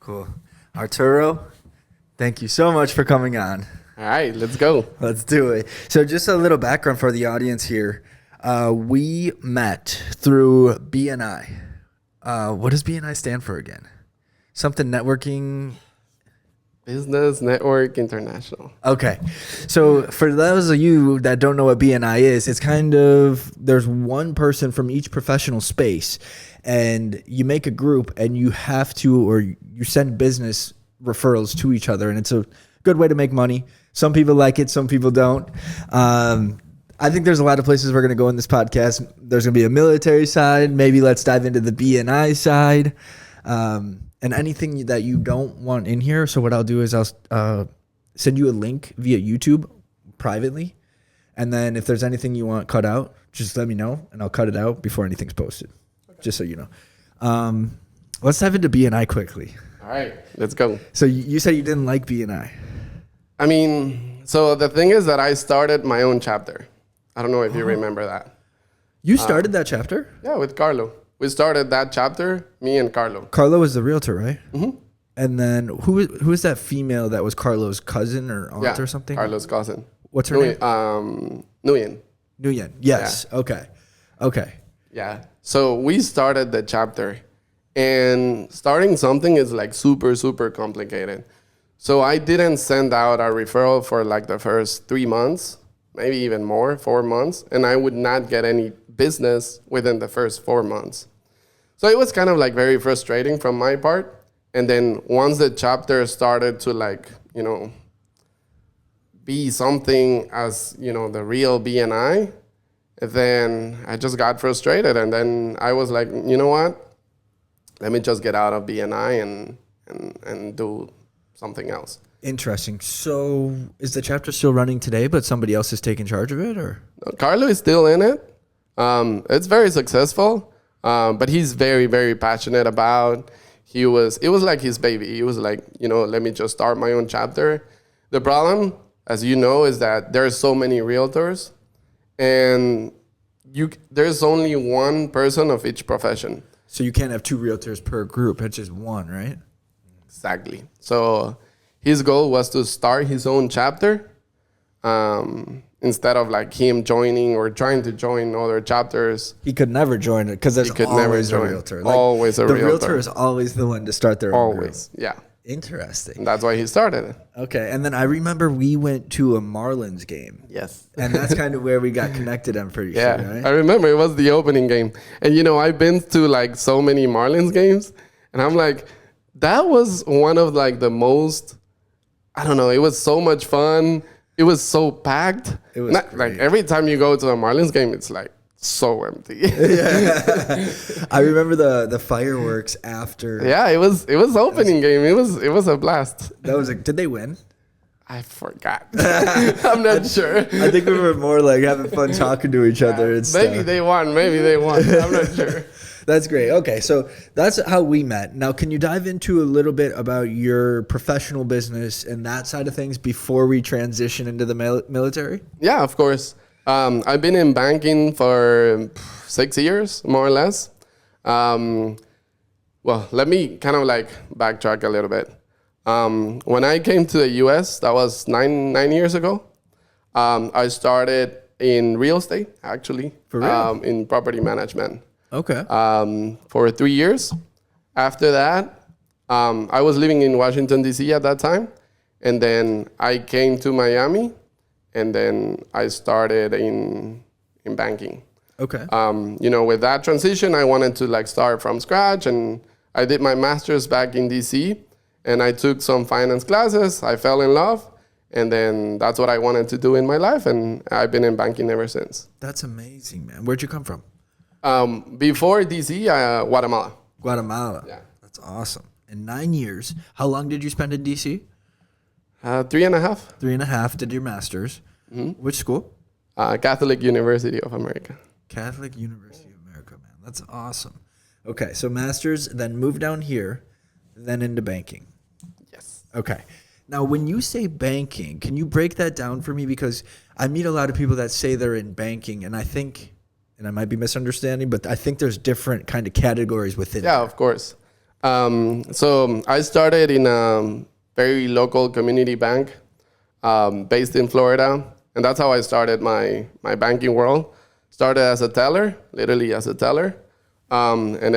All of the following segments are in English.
Cool. Arturo, thank you so much for coming on. All right, let's go. Let's do it. So just a little background for the audience here. We met through BNI. What does BNI stand for again? Something networking. Business Network International. Okay. So for those of you that don't know what BNI is, it's kind of, there's one person from each professional space and you make a group and you have to, or you send business referrals to each other. And it's a good way to make money. Some people like it. Some people don't. I think there's a lot of places we're going to go in this podcast. There's going to be a military side. Maybe let's dive into the BNI side. And anything that you don't want in here. So what I'll do is I'll send you a link via YouTube privately. And then if there's anything you want cut out, just let me know and I'll cut it out before anything's posted. Okay. Just so you know. Let's dive into BNI quickly. All right, let's go. So you said you didn't like BNI. I mean, so the thing is that I started my own chapter. I don't know if you remember that. You started that chapter? Yeah, with Carlo. We started that chapter, me and Carlo. Carlo was the realtor, right? Mm-hmm. And then who is that female that was Carlo's cousin or aunt or something? Carlo's cousin. What's her name? Nguyen. Nguyen. Yes. Yeah. Okay. Yeah. So we started the chapter, and starting something is like super, super complicated. So I didn't send out a referral for like the first 3 months, maybe even more, 4 months, and I would not get any business within the first 4 months. So it was kind of like very frustrating from my part. And then once the chapter started to like, be something as, the real BNI, then I just got frustrated. And then I was like, you know what? Let me just get out of BNI and do something else. Interesting. So is the chapter still running today, but somebody else is taking charge of it, or? Carlo is still in it. It's very successful, but he's very, very passionate about. It was like his baby. He was like, let me just start my own chapter. The problem, as you know, is that there's so many realtors, and there's only one person of each profession. So you can't have 2 realtors per group. It's just one, right? Exactly. So his goal was to start his own chapter. Instead of like him joining or trying to join other chapters. He could never join it because there's always a realtor. Like, always a realtor. The realtor is always the one to start their own group. Always, yeah. Interesting. And that's why he started it. Okay, and then I remember we went to a Marlins game. Yes. And that's kind of where we got connected, I'm pretty sure, right? I remember it was the opening game. And I've been to like so many Marlins games, and I'm like, that was one of like the most, I don't know, it was so much fun. It was so packed. It was like every time you go to a Marlins game, it's like so empty. Yeah. I remember the fireworks after. Yeah, it was opening game. It was a blast. Did they win? I forgot. I'm not sure. I think we were more like having fun talking to each other and stuff. Maybe they won. I'm not sure. That's great. Okay, so that's how we met. Now, can you dive into a little bit about your professional business and that side of things before we transition into the military? Yeah, of course. I've been in banking for 6 years, more or less. Well, let me kind of like backtrack a little bit. When I came to the U.S., that was nine years ago, I started in real estate, actually. For real? In property management. Okay. For 3 years. After that, I was living in Washington, D.C. at that time. And then I came to Miami, and then I started in banking. Okay. With that transition, I wanted to like start from scratch, and I did my master's back in D.C., and I took some finance classes. I fell in love, and then that's what I wanted to do in my life, and I've been in banking ever since. That's amazing, man. Where'd you come from? Before DC, Guatemala. Guatemala. Yeah. That's awesome. In 9 years, how long did you spend in DC? 3.5. 3.5. Did your master's. Mm-hmm. Which school? Catholic University of America. Catholic University of America, man. That's awesome. Okay, so master's, then moved down here, then into banking. Yes. Okay. Now, when you say banking, can you break that down for me? Because I meet a lot of people that say they're in banking, and I think, and I might be misunderstanding, but I think there's different kind of categories within. Yeah, of course. So I started in a very local community bank based in Florida. And that's how I started my banking world. Started as a teller, literally as a teller. And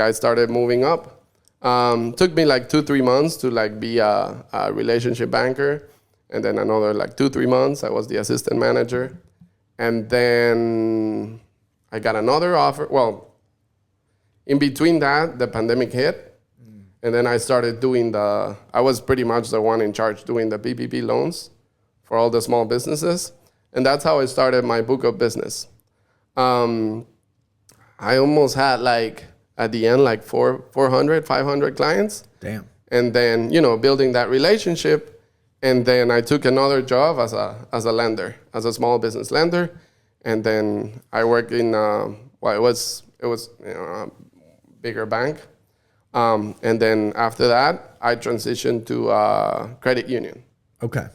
I started moving up. Took me like 2-3 months to like be a relationship banker. And then another like 2-3 months, I was the assistant manager. And then I got another offer. Well, in between that, the pandemic hit. And then I started I was pretty much the one in charge doing the PPP loans for all the small businesses. And that's how I started my book of business. I almost had like, at the end, like 400, 500 clients. Damn. And then, building that relationship. And then I took another job as a lender, as a small business lender. And then I worked in, it was a bigger bank. And then after that, I transitioned to credit union. Okay.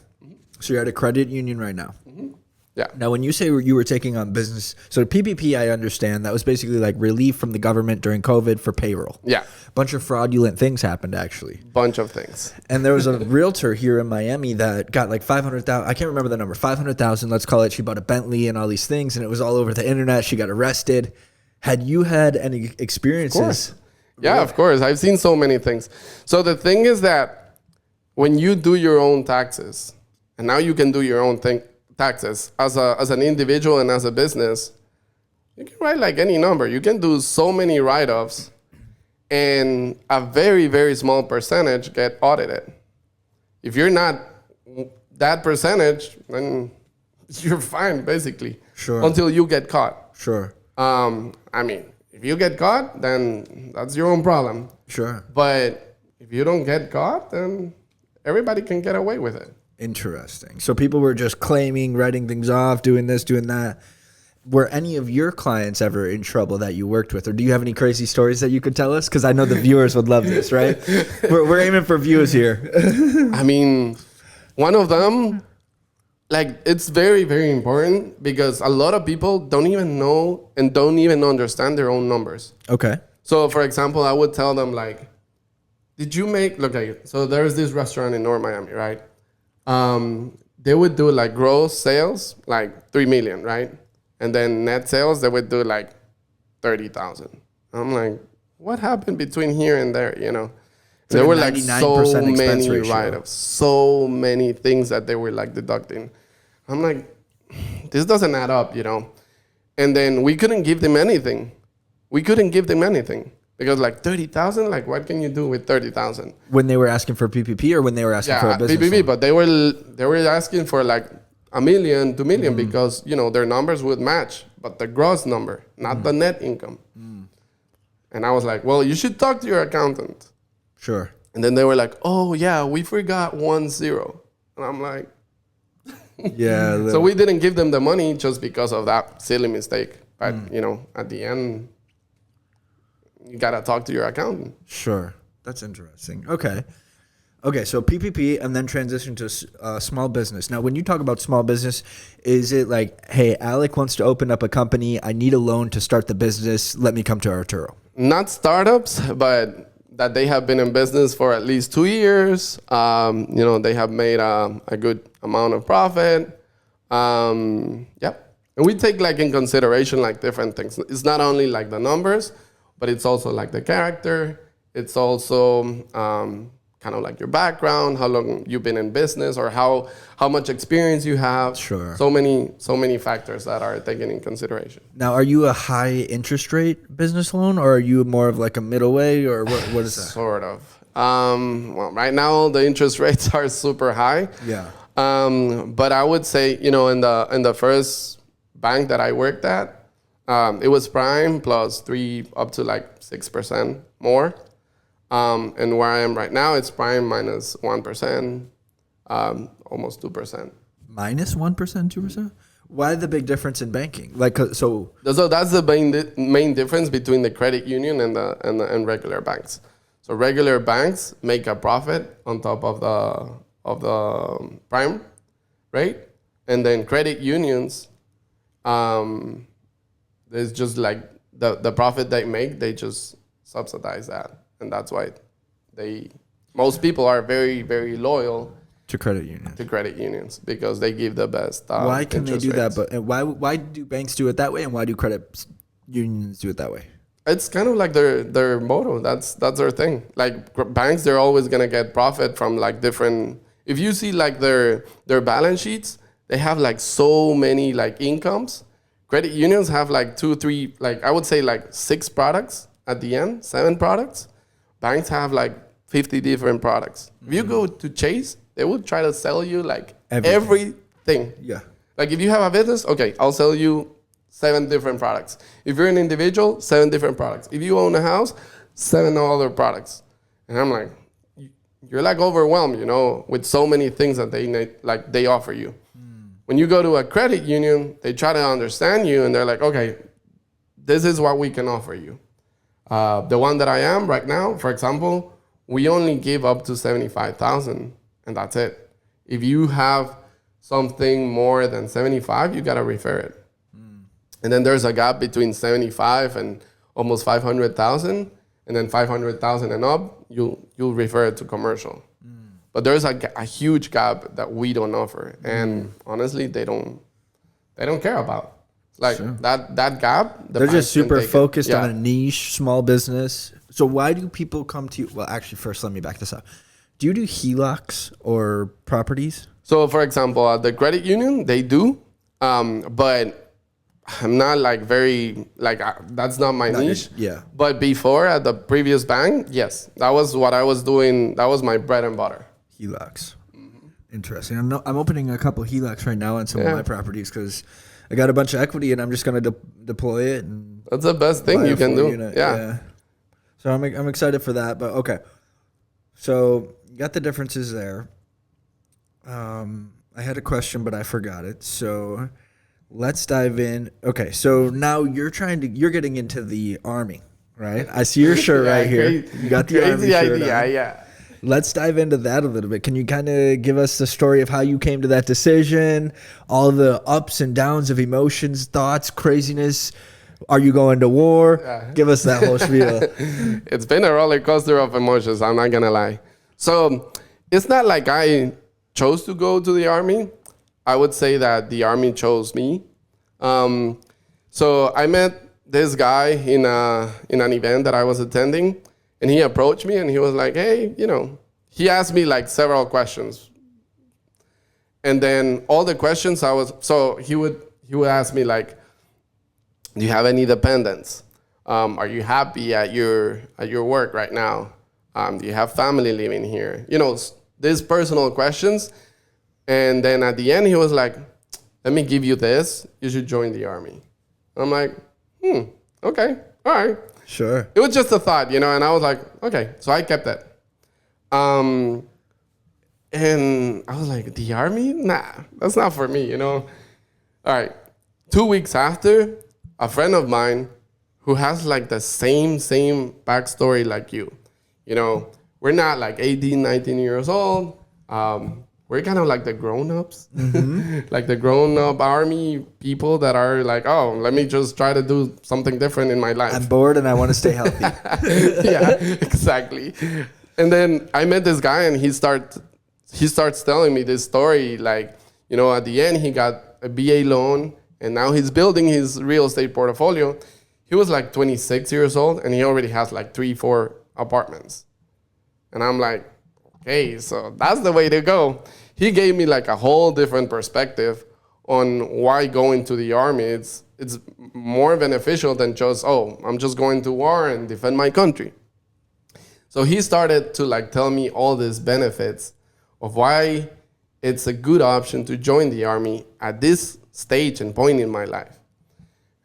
So you're at a credit union right now. Mm-hmm. Yeah. Now, when you say you were taking on business, so PPP, I understand that was basically like relief from the government during COVID for payroll. Yeah. Bunch of fraudulent things happened, actually. Bunch of things. And there was a realtor here in Miami that got like 500,000. I can't remember the number. 500,000. Let's call it. She bought a Bentley and all these things, and it was all over the internet. She got arrested. Had you had any experiences? Yeah, of course. I've seen so many things. So the thing is that when you do your own taxes, and now you can do your own taxes as an individual and as a business, you can write like any number. You can do so many write-offs, and a very, very small percentage get audited. If you're not that percentage, then you're fine, basically. Sure. Until you get caught. Sure. If you get caught, then that's your own problem. Sure. But if you don't get caught, then everybody can get away with it. Interesting. So people were just claiming, writing things off, doing this, doing that. Were any of your clients ever in trouble that you worked with? Or do you have any crazy stories that you could tell us? Because I know the viewers would love this, right? We're aiming for views here. I mean, one of them, like, it's very, very important because a lot of people don't even know and don't even understand their own numbers. Okay. So, for example, I would tell them, like, did you make, so there's this restaurant in North Miami, right? They would do like gross sales, like 3 million, right? And then net sales, they would do like 30,000. I'm like, what happened between here and there, There were like so many write-offs, so many things that they were like deducting. I'm like, this doesn't add up, And then we couldn't give them anything. Because like 30,000, like what can you do with 30,000? When they were asking for PPP or when they were asking for a business PPP, loan? but they were asking for like 1 million, 2 million because, their numbers would match, but the gross number, not the net income. And I was like, well, you should talk to your accountant. Sure. And then they were like, oh yeah, we forgot 1 0. And I'm like, yeah. So we didn't give them the money just because of that silly mistake. But, at the end, you got to talk to your accountant. Sure. That's interesting. Okay. So PPP and then transition to small business. Now, when you talk about small business, is it like, hey, Alec wants to open up a company. I need a loan to start the business. Let me come to Arturo. Not startups, but that they have been in business for at least 2 years. They have made a good amount of profit. And we take like in consideration like different things. It's not only like the numbers, but it's also like the character. It's also kind of like your background, how long you've been in business, or how much experience you have. Sure. So many factors that are taken in consideration. Now, are you a high interest rate business loan, or are you more of like a middle way, or what is that? Sort of. Well, right now the interest rates are super high. Yeah. But I would say, in the first bank that I worked at, it was prime plus 3 up to like 6% more. And where I am right now, it's prime minus 1%, almost 2%. Minus 1%, 2%? Why the big difference in banking? So that's the main difference between the credit union and regular banks. So regular banks make a profit on top of the prime rate, and then credit unions, there's just like the profit they make, they just subsidize that. and that's why most people are very, very loyal To credit unions. to credit unions because they give the best. Why can they interest do rates. that? But why do banks do it that way, and why do credit unions do it that way? It's kind of like their motto. That's their thing. Like banks, they're always gonna get profit from like different. If you see like their balance sheets, they have like so many like incomes. Credit unions have like 2, 3, like I would say like 6 products at the end, 7 products. Banks have like 50 different products. If you go to Chase, they will try to sell you like everything. Yeah. Like if you have a business, okay, I'll sell you 7 different products. If you're an individual, 7 different products. If you own a house, 7 other products. And I'm like, you're like overwhelmed, you know, with so many things that they offer you. When you go to a credit union, they try to understand you and they're like, okay, this is what we can offer you. The one that I am right now, for example, we only give up to 75,000 and that's it. If you have something more than 75, you got to refer it. And then there's a gap between 75 and almost 500,000, and then 500,000 and up, you'll refer it to commercial. But there's a huge gap that we don't offer, and honestly, they don't care about. Like that gap. They're just super focused on a niche, small business. So why do people come to you? Well, actually, first let me back this up. Do you do HELOCs or properties? So, for example, at the credit union, they do, but I'm not like very like that's not my niche. Yeah. But before at the previous bank, yes, that was what I was doing. That was my bread and butter. HELOCs. Interesting. I'm opening a couple HELOCs right now on some of my properties because I got a bunch of equity and I'm just going to deploy it. And that's the best thing you can do. Yeah. So I'm excited for that. But okay. So you got the differences there. I had a question, but I forgot it. So let's dive in. Okay. So now you're getting into the Army, right? I see your shirt right here. You got the Army shirt on. Yeah. Let's dive into that a little bit. Can you kind of give us the story of how you came to that decision, all the ups and downs of emotions, thoughts, craziness? Are you going to war? Yeah. Give us that whole spiel. It's been a roller coaster of emotions, I'm not going to lie. So it's not like I chose to go to the Army. I would say that the Army chose me. So I met this guy in an event that I was attending. And he approached me and he was like, hey, you know, he asked me like several questions. And then all the questions he would ask me like, do you have any dependents? Are you happy at your work right now? Do you have family living here? You know, these personal questions. And then at the end, he was like, let me give you this. You should join the Army. I'm like, okay, all right. Sure. It was just a thought, you know, and I was like, okay. So I kept it. And I was like, the Army? Nah, that's not for me, you know. All right. 2 weeks after, a friend of mine who has like the same backstory like you know, we're not like 18, 19 years old. We're kind of like the grown-ups, like the grown-up Army people that are like, oh, let me just try to do something different in my life. I'm bored and I want to stay healthy. Yeah, exactly. And then I met this guy and he starts telling me this story. Like, you know, at the end, he got a BA loan and now he's building his real estate portfolio. He was like 26 years old and he already has like 3-4 apartments. And I'm like, okay, so that's the way to go. He gave me like a whole different perspective on why going to the Army. It's more beneficial than just, oh, I'm just going to war and defend my country. So he started to like tell me all these benefits of why it's a good option to join the Army at this stage and point in my life.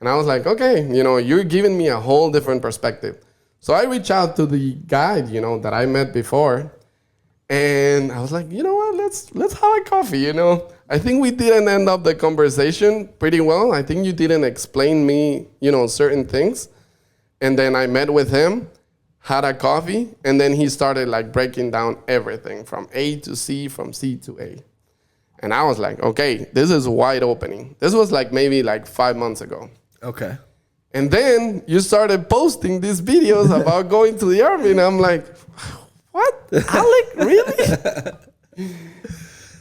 And I was like, okay, you know, you're giving me a whole different perspective. So I reached out to the guy, you know, that I met before. And I was like, you know what, let's have a coffee, you know. I think we didn't end up the conversation pretty well. I think you didn't explain me, you know, certain things. And then I met with him, had a coffee, and then he started like breaking down everything from A to C, from C to A. And I was like, okay, this is wide opening. This was like maybe like 5 months ago. Okay. And then you started posting these videos about going to the army. And I'm like, what? Alec, really?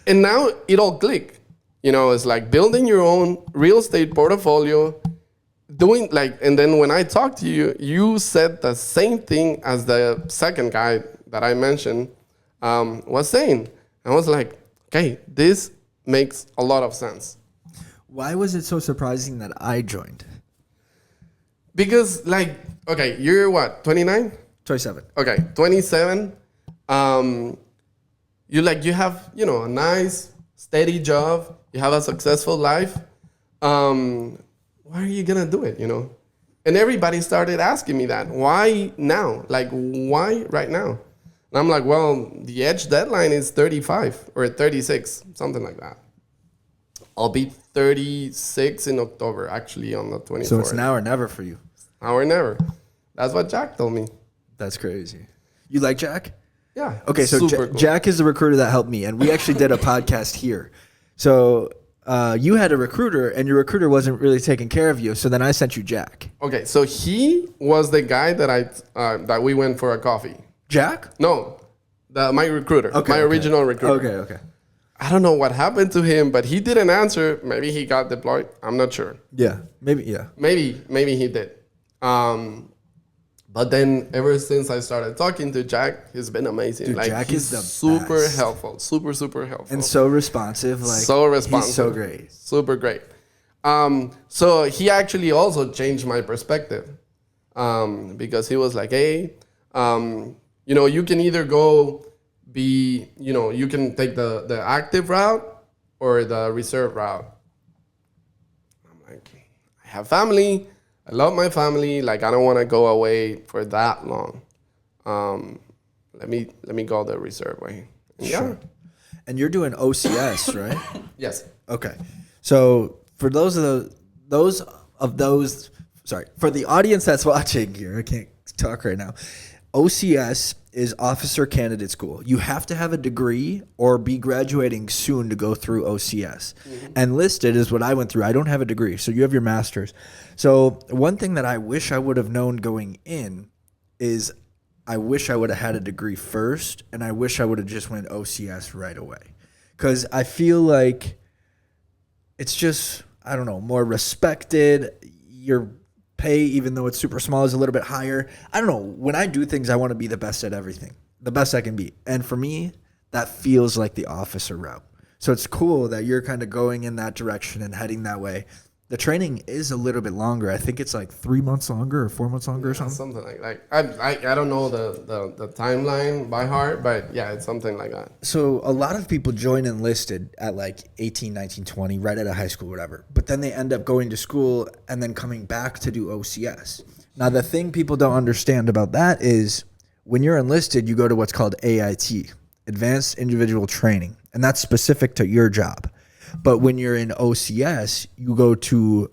And now it all clicked. You know, it's like building your own real estate portfolio, doing like, and then when I talked to you, you said the same thing as the second guy that I mentioned was saying. I was like, okay, this makes a lot of sense. Why was it so surprising that I joined? Because like, okay, you're what, 29? 27. Okay, 27. You have, you know, a nice, steady job. You have a successful life. Why are you going to do it, you know? And everybody started asking me that. Why now? Like, why right now? And I'm like, well, the edge deadline is 35 or 36, something like that. I'll be 36 in October, actually, on the 24th. So it's now or never for you. Now or never. That's what Jack told me. That's crazy. You like Jack? Yeah. Okay, so super cool. Jack is the recruiter that helped me, and we actually did a podcast here. So you had a recruiter, and your recruiter wasn't really taking care of you. So then I sent you Jack. Okay, so he was the guy that we went for a coffee. Jack? No, my recruiter, my original recruiter. Okay. I don't know what happened to him, but he didn't answer. Maybe he got deployed. I'm not sure. Yeah, maybe. Yeah, maybe he did. But then ever since I started talking to Jack, he's been amazing. Dude, like Jack he's is the super best. helpful, super helpful, and so responsive. Like so responsive, he's so great, super great. So he actually also changed my perspective, because he was like, hey, you know, you can either go be, you know, you can take the active route or the reserve route. I'm like, I have family. I love my family. Like, I don't want to go away for that long. Let me go the reserve way. Sure. And you're doing OCS, right? Yes. Okay. So for for the audience that's watching here, I can't talk right now. OCS is Officer Candidate School. You have to have a degree or be graduating soon to go through OCS. Mm-hmm. Enlisted is what I went through. I don't have a degree, so you have your master's. So one thing that I wish I would have known going in is I wish I would have had a degree first, and I wish I would have just went OCS right away. Because I feel like it's just, I don't know, more respected. Your pay, even though it's super small, is a little bit higher. I don't know. When I do things, I want to be the best at everything, the best I can be. And for me, that feels like the officer route. So it's cool that you're kind of going in that direction and heading that way. The training is a little bit longer. I think it's like 3 months longer or 4 months longer or something. Something like I don't know the timeline by heart, but yeah, it's something like that. So a lot of people join enlisted at like 18, 19, 20, right out of high school, whatever. But then they end up going to school and then coming back to do OCS. Now, the thing people don't understand about that is when you're enlisted, you go to what's called AIT, Advanced Individual Training, and that's specific to your job. But when you're in OCS, you go to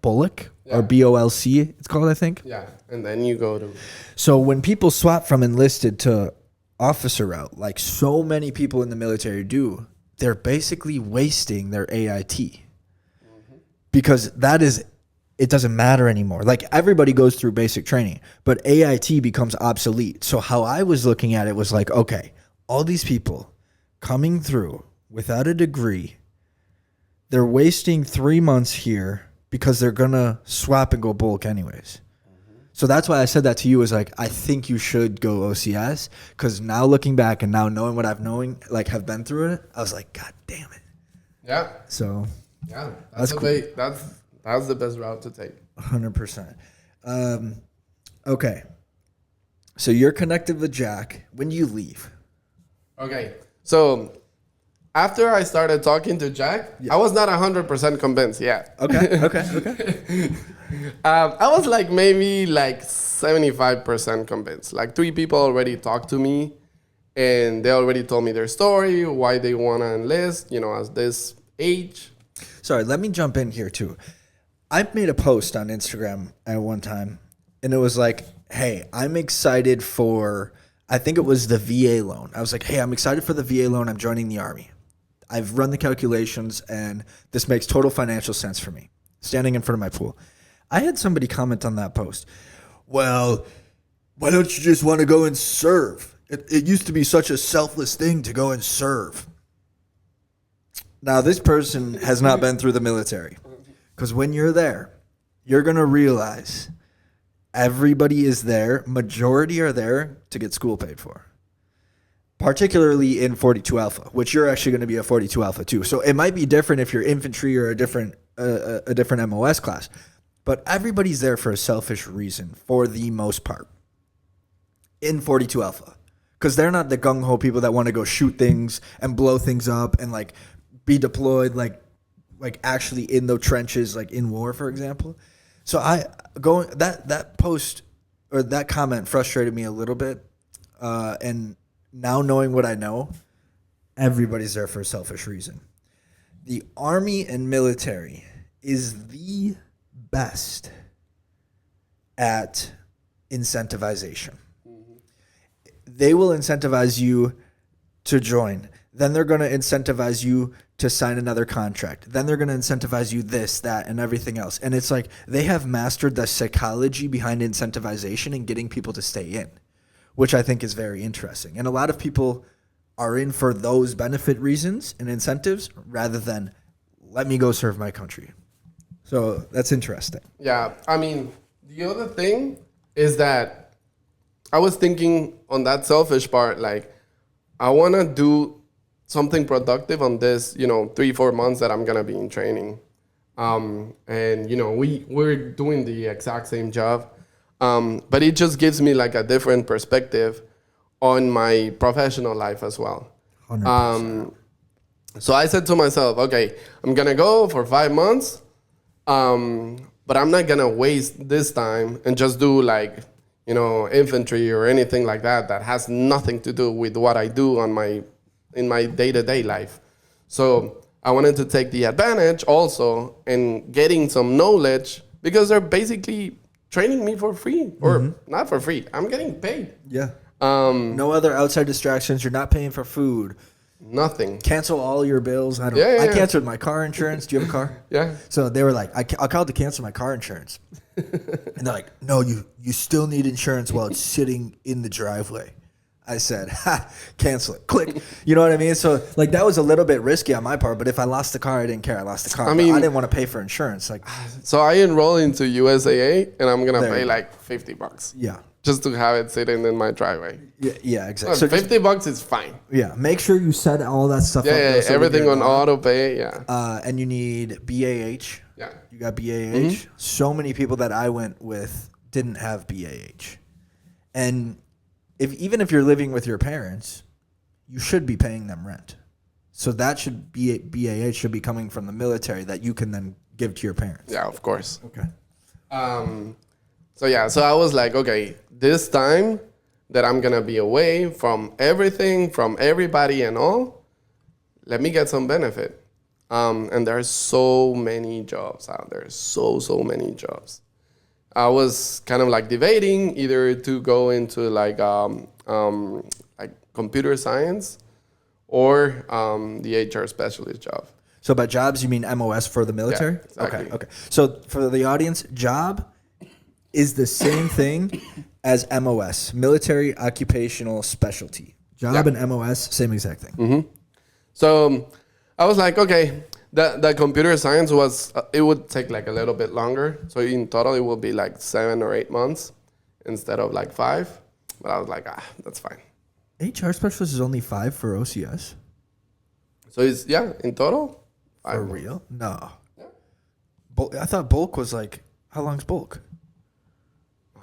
Bullock or BOLC, it's called, I think. Yeah, and then you go to... So when people swap from enlisted to officer route, like so many people in the military do, they're basically wasting their AIT. Mm-hmm. Because it doesn't matter anymore. Like everybody goes through basic training, but AIT becomes obsolete. So how I was looking at it was like, okay, all these people coming through without a degree, they're wasting 3 months here because they're going to swap and go bulk anyways. Mm-hmm. So that's why I said that to you, is like, I think you should go OCS, because now looking back and now knowing what have been through it, I was like, God damn it. Yeah. So yeah, that's cool. That's the best route to take. 100%. Okay. So you're connected with Jack. When do you leave? Okay. So after I started talking to Jack, I was not 100% convinced yet. Okay. I was like maybe like 75% convinced. Like 3 people already talked to me, and they already told me their story, why they want to enlist, at this age. Sorry, let me jump in here too. I made a post on Instagram at one time, and it was like, hey, I'm excited for, I think it was the VA loan. I was like, hey, I'm excited for the VA loan. I'm joining the Army. I've run the calculations, and this makes total financial sense for me, standing in front of my pool. I had somebody comment on that post. Well, why don't you just want to go and serve? It used to be such a selfless thing to go and serve. Now, this person has not been through the military. Because when you're there, you're going to realize everybody is there. Majority are there to get school paid for. Particularly in 42 Alpha, which you're actually going to be a 42 Alpha too. So it might be different if you're infantry or a different MOS class. But everybody's there for a selfish reason for the most part in 42 Alpha. Because they're not the gung-ho people that want to go shoot things and blow things up and like be deployed like actually in the trenches, like in war, for example. So that post or that comment frustrated me a little bit. And now knowing what I know, everybody's there for a selfish reason. The Army and military is the best at incentivization. They will incentivize you to join. Then they're going to incentivize you to sign another contract. Then they're going to incentivize you this, that, and everything else. And it's like they have mastered the psychology behind incentivization and getting people to stay in, which I think is very interesting. And a lot of people are in for those benefit reasons and incentives rather than let me go serve my country. So that's interesting. Yeah, I mean, the other thing is that I was thinking on that selfish part, like, I want to do something productive on this, 3-4 months that I'm going to be in training. And, we're doing the exact same job. But it just gives me like a different perspective on my professional life as well. 100%. So I said to myself, okay, I'm going to go for 5 months, but I'm not going to waste this time and just do like, infantry or anything like that has nothing to do with what I do in my day-to-day life. So I wanted to take the advantage also in getting some knowledge because they're basically training me for free or not for free. I'm getting paid. Yeah. No other outside distractions. You're not paying for food. Nothing. Cancel all your bills. I canceled my car insurance. Do you have a car? Yeah. So they were like, I called to cancel my car insurance. And they're like, no, you still need insurance while it's sitting in the driveway. I said, cancel it. Click. You know what I mean? So like that was a little bit risky on my part, but if I lost the car, I didn't care. I lost the car. I didn't want to pay for insurance. Like, so I enroll into USAA and I'm gonna pay like $50. Yeah. Just to have it sitting in my driveway. Yeah, exactly. Well, so $50 is fine. Yeah, make sure you set all that stuff up. Yeah, everything on auto pay. Yeah. And you need BAH. Yeah. You got BAH. So many people that I went with didn't have BAH, and even if you're living with your parents, you should be paying them rent. So that should be BAH should be coming from the military that you can then give to your parents. Yeah, of course. Okay. So I was like, okay, this time that I'm going to be away from everything, from everybody and all, let me get some benefit. And there are so many jobs out there, so many jobs. I was kind of like debating either to go into like computer science or the HR specialist job. So by jobs, you mean MOS for the military? Yeah, exactly. Okay. So for the audience, job is the same thing as MOS, military occupational specialty. Job and MOS, same exact thing. So I was like, okay, the computer science it would take like a little bit longer. So in total, it will be like 7 or 8 months instead of like 5. But I was like, that's fine. HR specialist is only 5 for OCS? So it's, in total. For real? No. Yeah. I thought bulk was like, how long's bulk?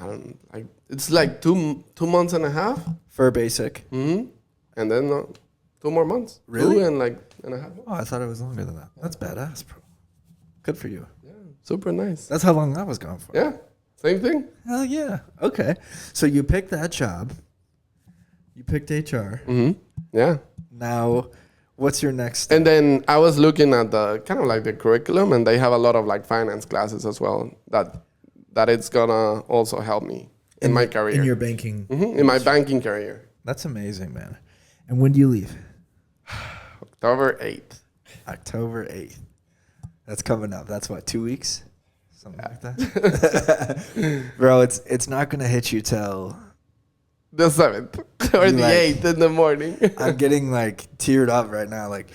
I don't like. It's like 2 months and a half for basic. And then 2 more months. Really? 2 and like and a half. Oh, I thought it was longer than that. That's badass, bro. Good for you. Yeah, super nice. That's how long I was going for. Yeah, same thing. Hell yeah. Okay, so you picked that job. You picked HR. Yeah. Now, what's your next step? And then I was looking at the kind of like the curriculum, and they have a lot of like finance classes as well. That it's gonna also help me in my career. In your banking. In my banking career. That's amazing, man. And when do you leave? October 8th. October 8th. That's coming up. That's what, 2 weeks? something like that. Bro, it's not gonna hit you till the 7th or the 8th in the morning. I'm getting like teared up right now. Like,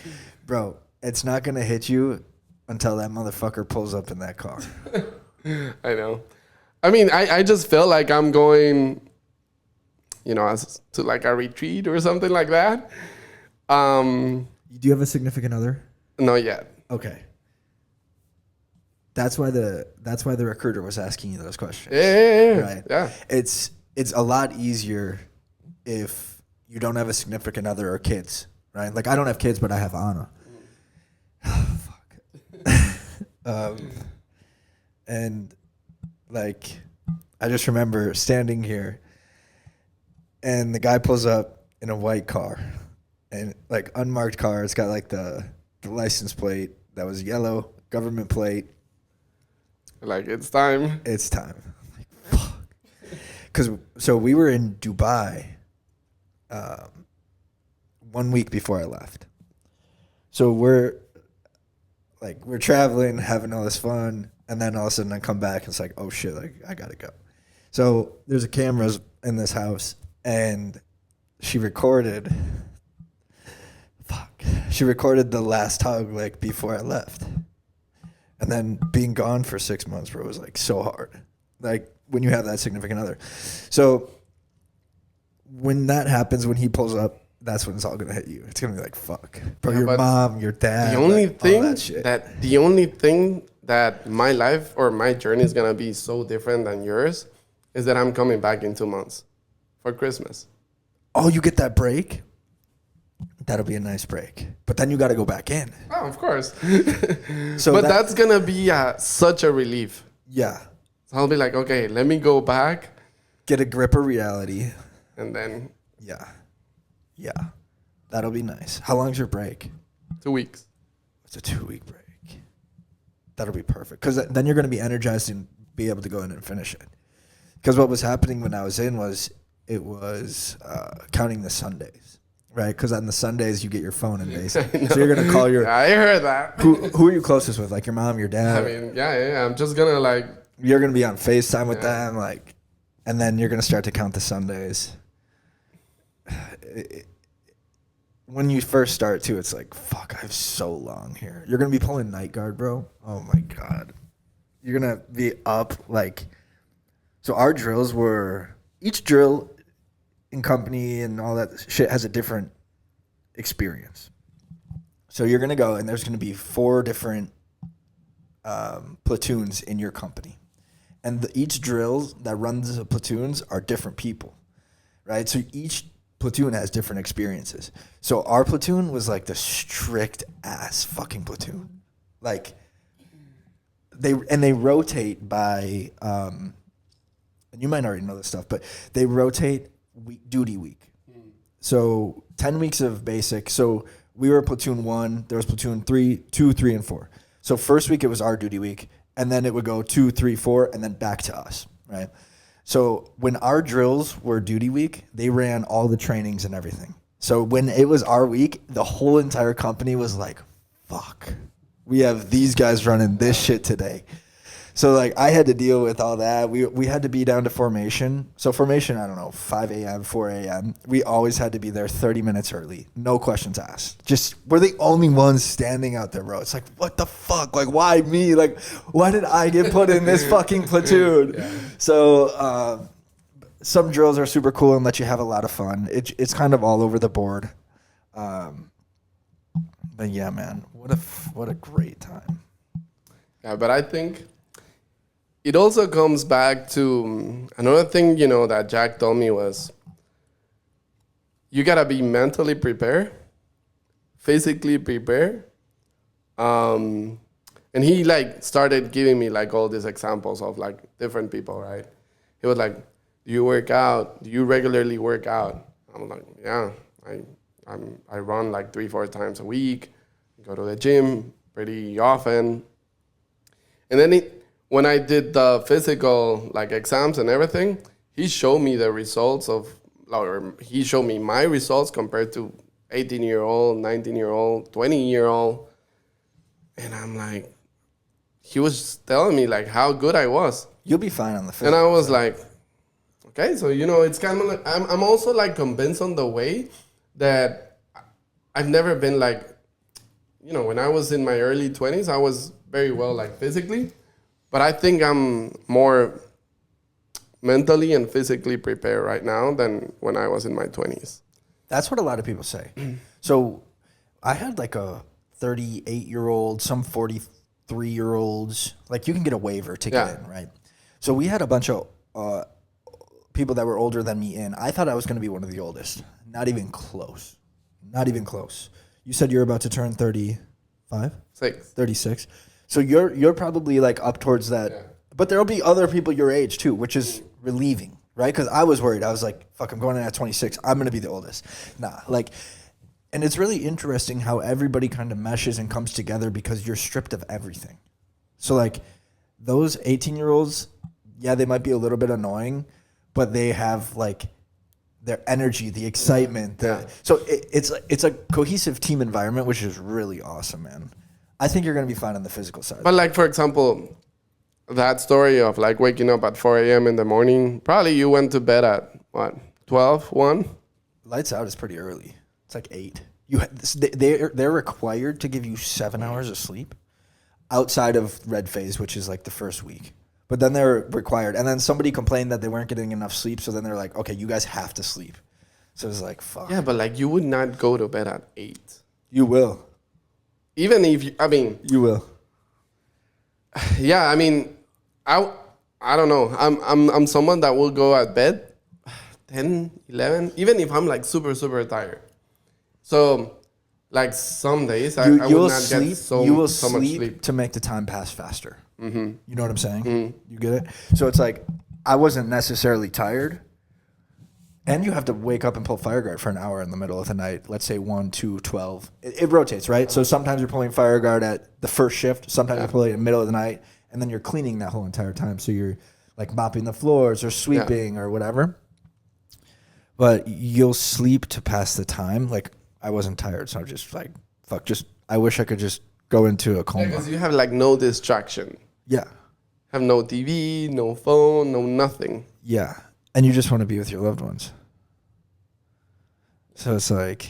bro, it's not gonna hit you until that motherfucker pulls up in that car. I know. I mean, I just feel like I'm going, as to like a retreat or something like that. Do you have a significant other? Not yet. Okay. That's why the recruiter was asking you those questions. Yeah. Right. Yeah. It's a lot easier if you don't have a significant other or kids, right? Like I don't have kids, but I have Anna. Fuck. And like I just remember standing here, and the guy pulls up in a white car, and like unmarked car. It's got like the license plate that was yellow, government plate. Like it's time. It's time. Like, fuck. So we were in Dubai 1 week before I left. So we're traveling, having all this fun, and then all of a sudden I come back and it's like, oh shit, like I gotta go. So there's a cameras in this house, and she recorded the last hug like before I left. And then being gone for 6 months, bro, was like so hard. Like when you have that significant other. So when that happens, when he pulls up, that's when it's all gonna hit you. It's gonna be like, fuck, bro, Yeah, your mom, your dad. The only like, all that shit. the only thing that my life or my journey is gonna be so different than yours is that I'm coming back in 2 months for Christmas. Oh, you get that break? That'll be a nice break. But then you got to go back in. Oh, of course. So but that's gonna be such a relief. Yeah. So I'll be like, okay, let me go back, Get a grip of reality. and then Yeah. That'll be nice. How long's your break? 2 weeks. It's a 2-week break. That'll be perfect. Because then you're going to be energized and be able to go in and finish it. Because what was happening when I was in was it was counting the Sundays, right? Because on the Sundays you get your phone and basically. So you're going to call your... Yeah, I heard that. Who are you closest with? Like your mom, your dad? I mean, yeah. I'm just gonna like... You're going to be on FaceTime with them, like, and then you're going to start to count the Sundays. When you first start too, it's like, fuck, I have so long here. You're gonna be pulling night guard, bro. Oh my god, you're gonna be up like. So our drills were, each drill in company and all that shit has a different experience. So you're gonna go and there's gonna be 4 different platoons in your company, and each drills that runs the platoons are different people, right? So each platoon has different experiences. So our platoon was like the strict ass fucking platoon. Like they rotate by and you might already know this stuff, but they rotate duty week. So 10 weeks of basic. So we were platoon 1, there was platoon 3, 2, 3, and 4. So first week it was our duty week, and then it would go 2, 3, 4, and then back to us, right? So when our drills were duty week, they ran all the trainings and everything. So when it was our week, the whole entire company was like, fuck, we have these guys running this shit today. So like I had to deal with all that. We had to be down to formation. So formation, I don't know, 5 a.m., 4 a.m. We always had to be there 30 minutes early. No questions asked. Just we're the only ones standing out there, bro. It's like, what the fuck? Like, why me? Like, why did I get put in this fucking platoon? Yeah. So some drills are super cool and let you have a lot of fun. It's kind of all over the board. But yeah, man, what a great time. Yeah, but I think it also comes back to another thing, that Jack told me was you got to be mentally prepared, physically prepared. And he started giving me all these examples of different people, right? He was like, do you work out? Do you regularly work out? I'm like, yeah, I run 3-4 times a week, go to the gym pretty often. And then when I did the physical exams and everything, he showed me the results he showed me my results compared to 18-year-old, 19-year-old, 20-year-old. And I'm like, he was telling me like how good I was. You'll be fine on the And I physical was side. like, okay, so it's kind of like I'm also like convinced on the way that I've never been like, when I was in my early 20s, I was very well like physically, but I think I'm more mentally and physically prepared right now than when I was in my 20s. That's what a lot of people say. So I had like a 38-year-old, some 43-year-olds. Like you can get a waiver to get in, right? So we had a bunch of people that were older than me in. I thought I was going to be one of the oldest. Not even close. Not even close. You said you're about to turn 35? 36. So you're probably like up towards that. Yeah. But there'll be other people your age too, which is relieving, right? Because I was worried. I was like, fuck, I'm going in at 26. I'm going to be the oldest. Nah, like, and it's really interesting how everybody kind of meshes and comes together because you're stripped of everything. So like those 18-year-olds, yeah, they might be a little bit annoying, but they have like their energy, the excitement. So it's a cohesive team environment, which is really awesome, man. I think you're going to be fine on the physical side. But like, for example, that story of like waking up at 4 a.m. in the morning, probably you went to bed at what, 12, 1? Lights out is pretty early. It's like 8. They're required to give you 7 hours of sleep outside of red phase, which is like the first week. But then they're required. And then somebody complained that they weren't getting enough sleep. So then they're like, okay, you guys have to sleep. So it's like, fuck. Yeah, but like you would not go to bed at 8. You will. Even if you will. Yeah, I mean, I don't know. I'm someone that will go at bed 10, 11, even if I'm like super, super tired. So like some days I would not get so much sleep to make the time pass faster. Mm-hmm. You know what I'm saying? Mm-hmm. You get it? So it's like I wasn't necessarily tired. And you have to wake up and pull fire guard for an hour in the middle of the night. Let's say 1, 2, 12. It rotates, right? So sometimes you're pulling fire guard at the first shift. Sometimes you're pulling in the middle of the night. And then you're cleaning that whole entire time. So you're like mopping the floors or sweeping or whatever. But you'll sleep to pass the time. Like I wasn't tired. So I'm just like, fuck, I wish I could just go into a coma. Because you have like no distraction. Yeah. Have no TV, no phone, no nothing. Yeah. And you just want to be with your loved ones. So it's like,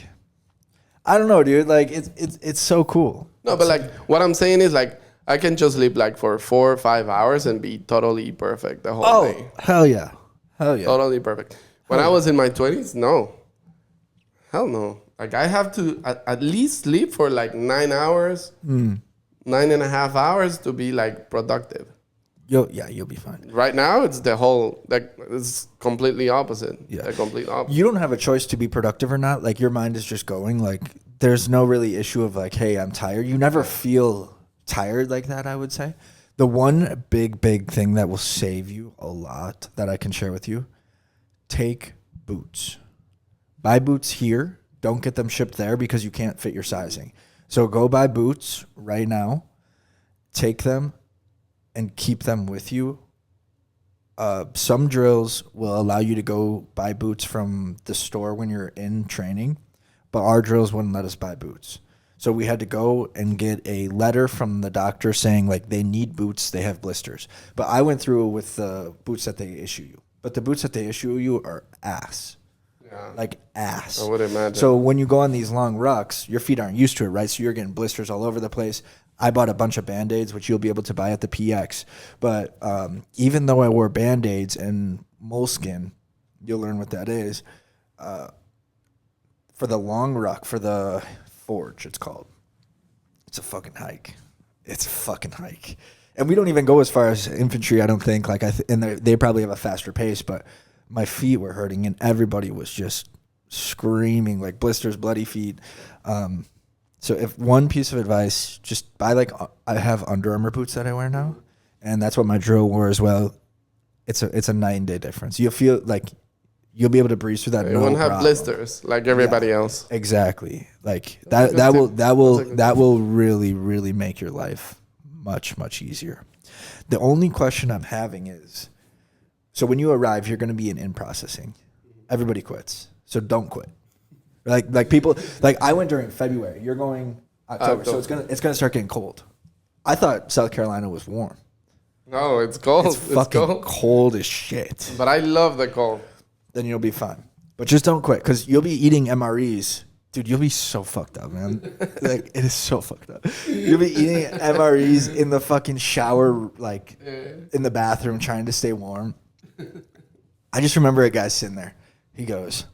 I don't know, dude. Like it's so cool. No, but like what I'm saying is like I can just sleep like for 4 or 5 hours and be totally perfect the whole day. Hell yeah. Hell yeah. Totally perfect. When I was in my 20s, no. Hell no. Like I have to at least sleep for like 9 hours, 9.5 hours to be like productive. You'll be fine. Right now, it's it's completely opposite. Yeah, the complete opposite. You don't have a choice to be productive or not. Like your mind is just going. Like there's no really issue of like, hey, I'm tired. You never feel tired like that. I would say the one big thing that will save you a lot that I can share with you: take boots. Buy boots here. Don't get them shipped there because you can't fit your sizing. So go buy boots right now. Take them. And keep them with you. Some drills will allow you to go buy boots from the store when you're in training, but our drills wouldn't let us buy boots. So we had to go and get a letter from the doctor saying like they need boots, they have blisters. But I went through with the boots that they issue you. But the boots that they issue you are ass. Yeah. Like ass. I would imagine. So when you go on these long rucks, your feet aren't used to it, right? So you're getting blisters all over the place. I bought a bunch of Band-Aids, which you'll be able to buy at the PX. But even though I wore Band-Aids and moleskin, you'll learn what that is, for the long ruck, for the forge, it's called. It's a fucking hike. It's a fucking hike. And we don't even go as far as infantry, I don't think. Like and they probably have a faster pace, but my feet were hurting, and everybody was just screaming, like blisters, bloody feet. So if one piece of advice, just buy I have Under Armour boots that I wear now, and that's what my drill wore as well. It's a night and day difference. You'll feel like you'll be able to breeze through that. You won't have blisters like everybody else. Exactly. Like that will really make your life much easier. The only question I'm having is, so when you arrive, you're going to be in processing. Everybody quits, so don't quit. Like people, like I went during February. You're going October, so it's gonna start getting cold. I thought South Carolina was warm. No, it's cold. It's fucking cold as shit. But I love the cold. Then you'll be fine. But just don't quit, because you'll be eating MREs. Dude, you'll be so fucked up, man. Like, it is so fucked up. You'll be eating MREs in the fucking shower, like, in the bathroom, trying to stay warm. I just remember a guy sitting there. He goes,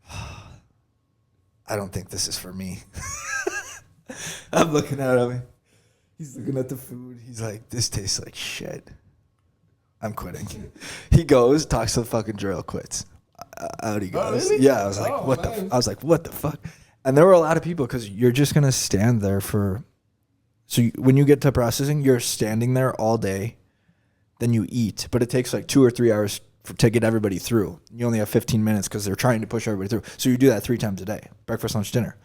I don't think this is for me. I'm looking at him. He's looking at the food. He's like, this tastes like shit. I'm quitting. He goes, talks to the fucking drill, quits. Out he goes. Really? Yeah, I was like, what the? I was like, what the fuck? And there were a lot of people, because you're just gonna stand there for. So when you get to processing, you're standing there all day. Then you eat, but it takes like 2 or 3 hours to get everybody through. You only have 15 minutes because they're trying to push everybody through. So you do that 3 times a day: breakfast, lunch, dinner.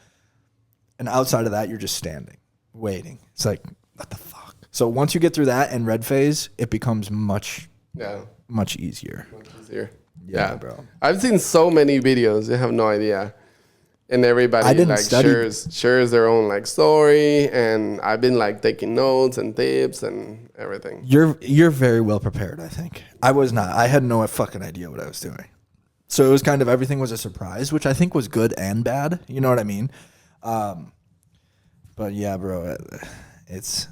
And outside of that, you're just standing, waiting. It's like, what the fuck? So once you get through that and red phase, it becomes much easier. Much easier. Yeah, bro. I've seen so many videos. You have no idea. And everybody like shares their own like story, and I've been like taking notes and tips and everything. You're very well prepared, I think. I was not. I had no fucking idea what I was doing. So it was kind of, everything was a surprise, which I think was good and bad. You know what I mean? But yeah, bro, it's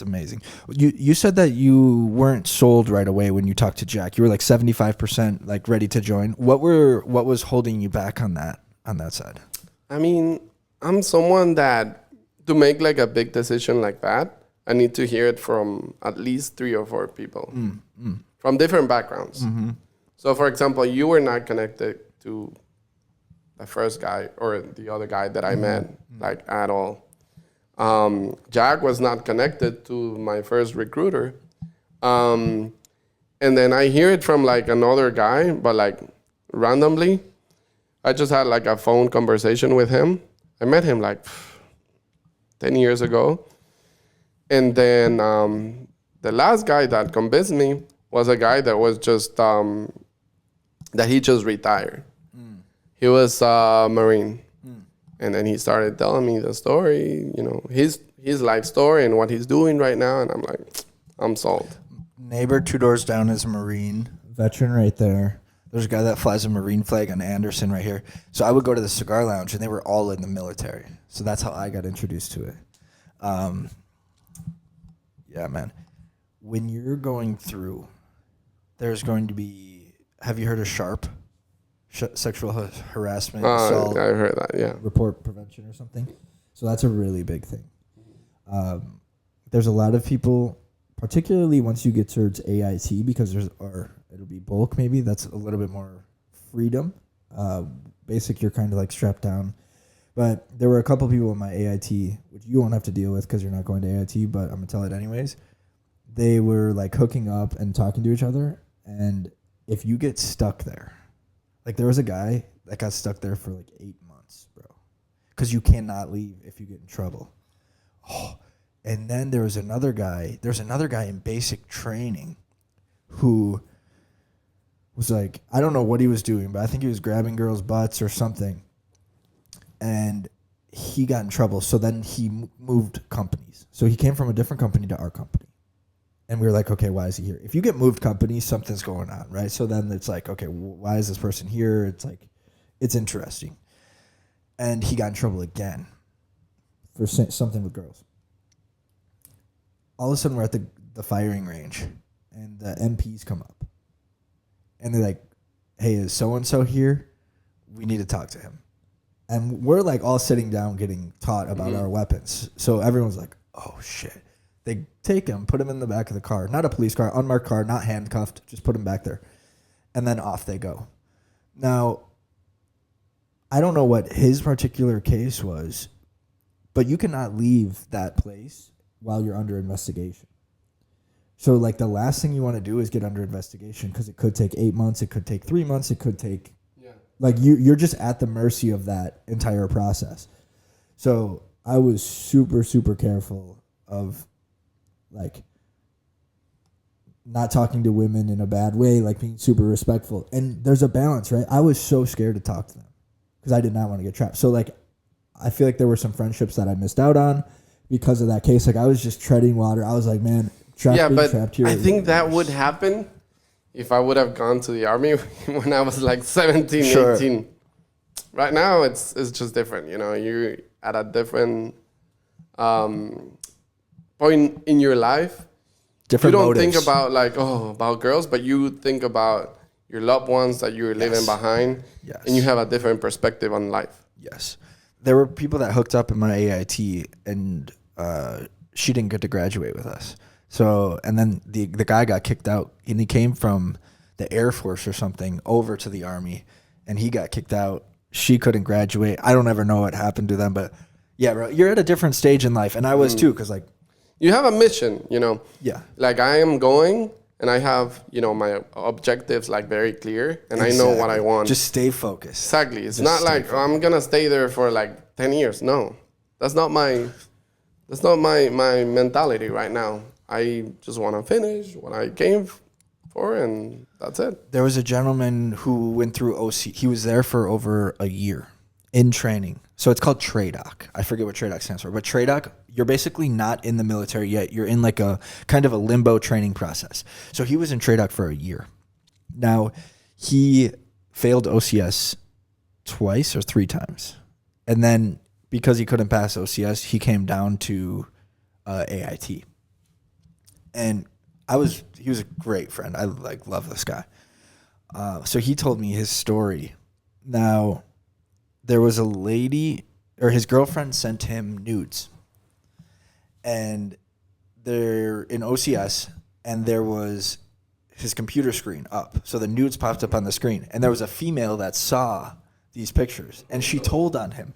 amazing. You said that you weren't sold right away when you talked to Jack. You were like 75% like ready to join. What was holding you back on that side? I mean, I'm someone that, to make like a big decision like that, I need to hear it from at least 3 or 4 people from different backgrounds. Mm-hmm. So for example, you were not connected to the first guy or the other guy that I met, like, at all. Jack was not connected to my first recruiter. And then I hear it from like another guy, but like randomly. I just had like a phone conversation with him. I met him like 10 years ago. And then the last guy that convinced me was a guy that was just, that he just retired. He was a Marine. And then he started telling me the story, you know, his life story and what he's doing right now. And I'm like, I'm sold. Neighbor 2 doors down is a Marine. Veteran right there. There's a guy that flies a Marine flag on Anderson right here. So I would go to the cigar lounge, and they were all in the military. So that's how I got introduced to it. Yeah, man. When you're going through, there's going to be, have you heard of SHARP? Sexual harassment, assault. I heard that, yeah. Report prevention or something. So that's a really big thing. There's a lot of people, particularly once you get towards AIT, because it'll be bulk maybe, that's a little bit more freedom. Basic, you're kind of like strapped down. But there were a couple people in my AIT, which you won't have to deal with because you're not going to AIT, but I'm going to tell it anyways. They were like hooking up and talking to each other. And if you get stuck there, like, there was a guy that got stuck there for like 8 months, bro. Because you cannot leave if you get in trouble. Oh, and then there's another guy in basic training who was like, I don't know what he was doing, but I think he was grabbing girls' butts or something. And he got in trouble. So then he moved companies. So he came from a different company to our company. And we were like, okay, why is he here? If you get moved companies, something's going on, right? So then it's like, okay, why is this person here? It's like, it's interesting. And he got in trouble again for something with girls. All of a sudden, we're at the firing range, and the MPs come up. And they're like, hey, is so-and-so here? We need to talk to him. And we're like all sitting down getting taught about our weapons. So everyone's like, oh, shit. They take him, put him in the back of the car. Not a police car, unmarked car, not handcuffed. Just put him back there. And then off they go. Now, I don't know what his particular case was, but you cannot leave that place while you're under investigation. So, like, the last thing you want to do is get under investigation, because it could take 8 months, it could take 3 months, it could take... Yeah. Like, you're just at the mercy of that entire process. So, I was super, super careful of... like, not talking to women in a bad way, like being super respectful. And there's a balance, right? I was so scared to talk to them because I did not want to get trapped. So, like, I feel like there were some friendships that I missed out on because of that case. Like I was just treading water. I was like, man, trapped here. I think that would happen if I would have gone to the army when I was like 17, 18. Right now, it's just different. You know, you're at a different point in your life. Different You don't motives. think about about girls, but you think about your loved ones that you're leaving behind, and you have a different perspective on life. Yes. There were people that hooked up in my AIT, and she didn't get to graduate with us. So, and then the guy got kicked out, and he came from the Air Force or something over to the Army, and he got kicked out. She couldn't graduate. I don't ever know what happened to them, but yeah, bro, you're at a different stage in life, and I was too, because like you have a mission, you know. Yeah. Like I am going, and I have my objectives like very clear, and I know what I want. Just stay focused. Exactly. It's not like I'm gonna stay there for like 10 years. No, that's not my mentality right now. I just want to finish what I came for, and that's it. There was a gentleman who went through OC. He was there for over a year in training. So it's called TRADOC. I forget what TRADOC stands for, but TRADOC, you're basically not in the military yet. You're in like a kind of a limbo training process. So he was in TRADOC for a year. Now, he failed OCS twice or 3 times. And then because he couldn't pass OCS, he came down to AIT. And he was a great friend. I like love this guy. So he told me his story. Now, there was a lady, or his girlfriend sent him nudes. And they're in OCS, and there was his computer screen up. So the nudes popped up on the screen. And there was a female that saw these pictures, and she told on him.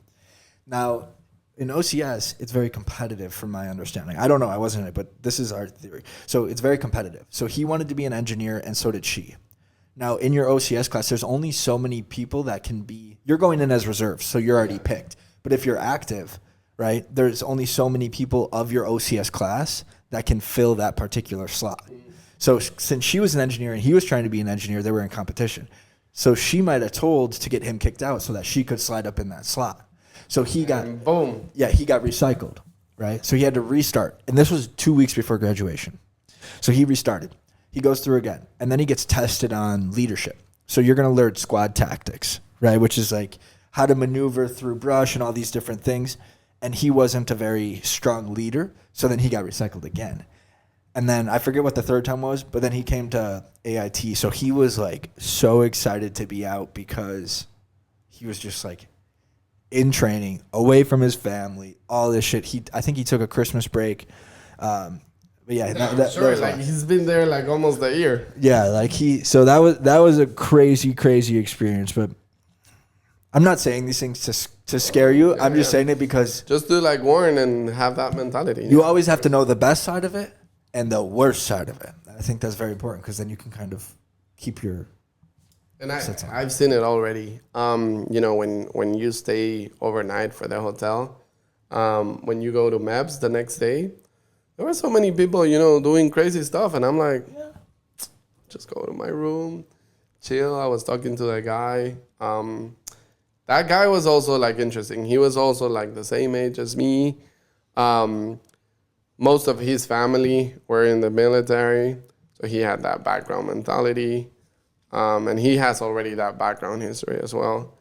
Now, in OCS, it's very competitive from my understanding. I don't know, I wasn't in it, but this is our theory. So it's very competitive. So he wanted to be an engineer, and so did she. Now, in your OCS class, there's only so many people that can be, you're going in as reserves, so you're already picked. But if you're active, right, there's only so many people of your OCS class that can fill that particular slot. So since she was an engineer and he was trying to be an engineer, they were in competition. So she might have told to get him kicked out so that she could slide up in that slot. So he got, boom. Yeah, he got recycled, right? So he had to restart. And this was 2 weeks before graduation. So he restarted. He goes through again. And then he gets tested on leadership. So you're going to learn squad tactics, right? Which is like how to maneuver through brush and all these different things. And he wasn't a very strong leader. So then he got recycled again. And then I forget what the third time was, but then he came to AIT. So he was like so excited to be out because he was just like in training, away from his family, all this shit. I think he took a Christmas break. But yeah, sure. Like he's been there like almost a year. Yeah, like so that was a crazy experience. But I'm not saying these things to scare you. I'm just saying it because just do like Warren and have that mentality. You always have to know the best side of it and the worst side of it. I think that's very important because then you can kind of keep your. And I've seen it already. When you stay overnight for the hotel, when you go to Maps the next day, there were so many people, doing crazy stuff. And I'm like, just go to my room, chill. I was talking to that guy. That guy was also like interesting. He was also like the same age as me. Most of his family were in the military. So he had that background mentality. And he has already that background history as well.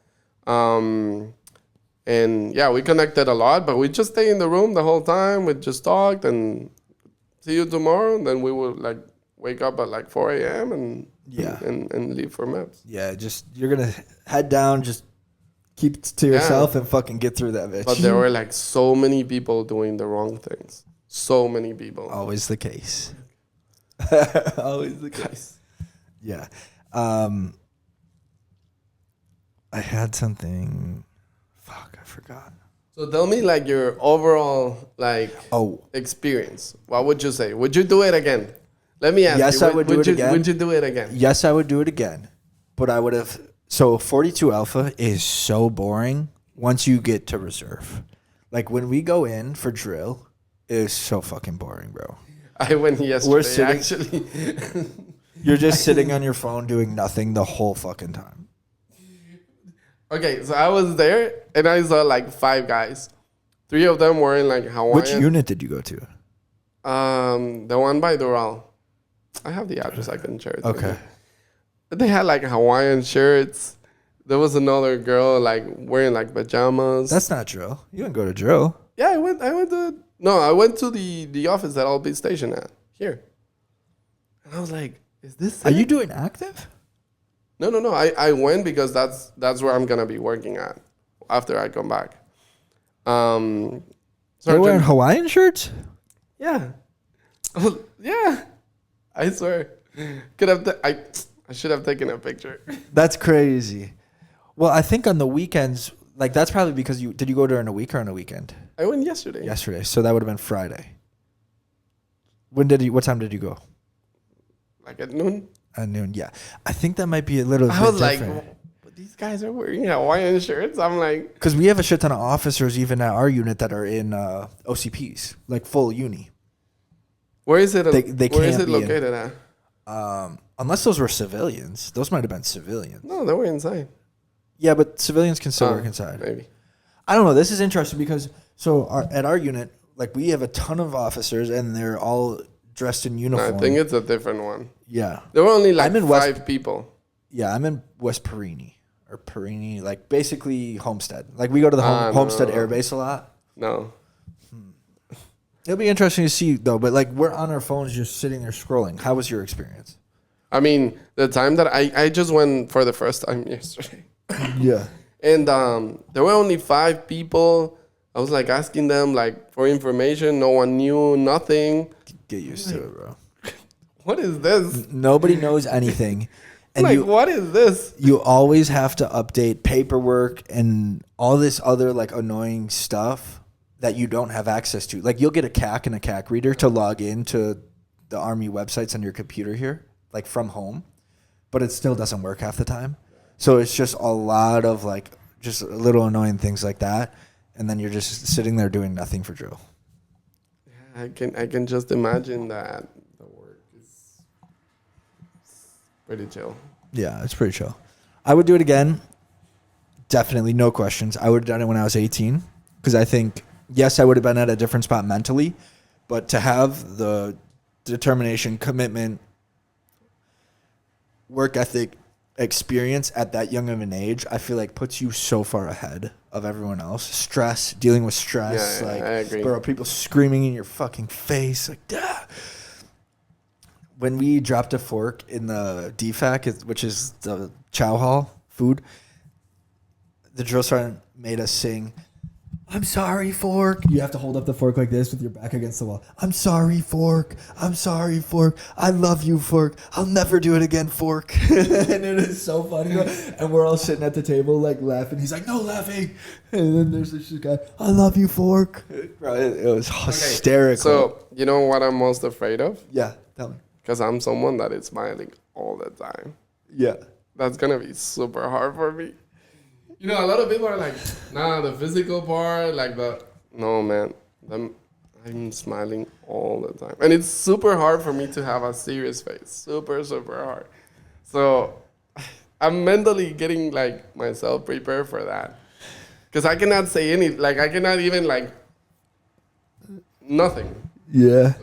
And yeah, we connected a lot, but we just stay in the room the whole time. We just talked and see you tomorrow. And then we would like wake up at like 4 a.m. and leave for Maps. Yeah, just you're going to head down, just keep it to yourself and fucking get through that bitch. But there were like so many people doing the wrong things. So many people. Always the case. Always the case. Yeah. I had something. Fuck, I forgot. So tell me like your overall experience. What would you say? Would you do it again? Let me ask you. Yes, I would do it again. Would you do it again? Yes, I would do it again. But I would have. So 42 Alpha is so boring once you get to reserve. Like when we go in for drill, it is so fucking boring, bro. I went yesterday, actually. You're just sitting on your phone doing nothing the whole fucking time. Okay, so I was there and I saw like 5 guys. 3 of them were in like Hawaiian. Which unit did you go to? The one by Doral. I have the address. I can share it. Okay. They had like Hawaiian shirts. There was another girl like wearing like pajamas. That's not drill. You didn't go to drill. Yeah, I went to the office that I'll be stationed at here. And I was like, is this Are it? you doing active? No. I went because that's where I'm gonna be working at after I come back. They're wearing Hawaiian shirts? Yeah. Yeah. I swear. I should have taken a picture. That's crazy. Well, I think on the weekends, like that's probably because did you go during a week or on a weekend? I went yesterday. Yesterday. So that would have been Friday. What time did you go? Like at noon? At noon, yeah. I think that might be a little bit I was different. like, but these guys are wearing Hawaiian shirts. I'm like, because we have a shit ton of officers even at our unit that are in OCPs, like full uni. where is it? They where is can't it be in. located at? Unless those were civilians. Those might have been civilians. No, they were inside. Yeah, but civilians can still work inside. Maybe. I don't know. This is interesting because at our unit, like we have a ton of officers and they're all dressed in uniform. I think it's a different one. Yeah. There were only like I'm in 5 people. Yeah, I'm in West Perini or Perini, like basically Homestead. Like we go to the Homestead Air Base a lot. No. It'll be interesting to see though, but like we're on our phones just sitting there scrolling. How was your experience? I mean, the time that I just went for the first time yesterday. Yeah. And there were only 5 people. I was like asking them like for information. No one knew nothing. Get used to it, bro. What is this? Nobody knows anything. And Like, what is this? you always have to update paperwork and all this other like annoying stuff that you don't have access to. Like you'll get a CAC and a CAC reader to log into the Army websites on your computer here, like from home, but it still doesn't work half the time. So it's just a lot of like just little annoying things like that, and then you're just sitting there doing nothing for drill. I can just imagine that the work is pretty chill. Yeah, it's pretty chill. I would do it again. Definitely, no questions. I would have done it when I was 18 because I think, yes, I would have been at a different spot mentally, but to have the determination, commitment, work ethic, experience at that young of an age, I feel like puts you so far ahead of everyone else. Stress, dealing with stress, Yeah, like I agree. bro, people screaming in your fucking face, like Dah! When we dropped a fork in the DFAC, which is the chow hall food, the drill sergeant made us sing, "I'm sorry, fork." You have to hold up the fork like this with your back against the wall. "I'm sorry, fork. I'm sorry, fork. I love you, fork. I'll never do it again, fork." And it is so funny. And we're all sitting at the table like laughing. He's like, "No laughing." And then there's this guy, "I love you, fork." Bro, it was hysterical. So, you know what I'm most afraid of? Yeah, tell me. Because I'm someone that is smiling all the time. Yeah. That's going to be super hard for me. You know, a lot of people are like, nah, the physical part, like no, man. I'm smiling all the time. And it's super hard for me to have a serious face. Super, super hard. So I'm mentally getting like myself prepared for that. Because I cannot say I cannot even like nothing. Yeah.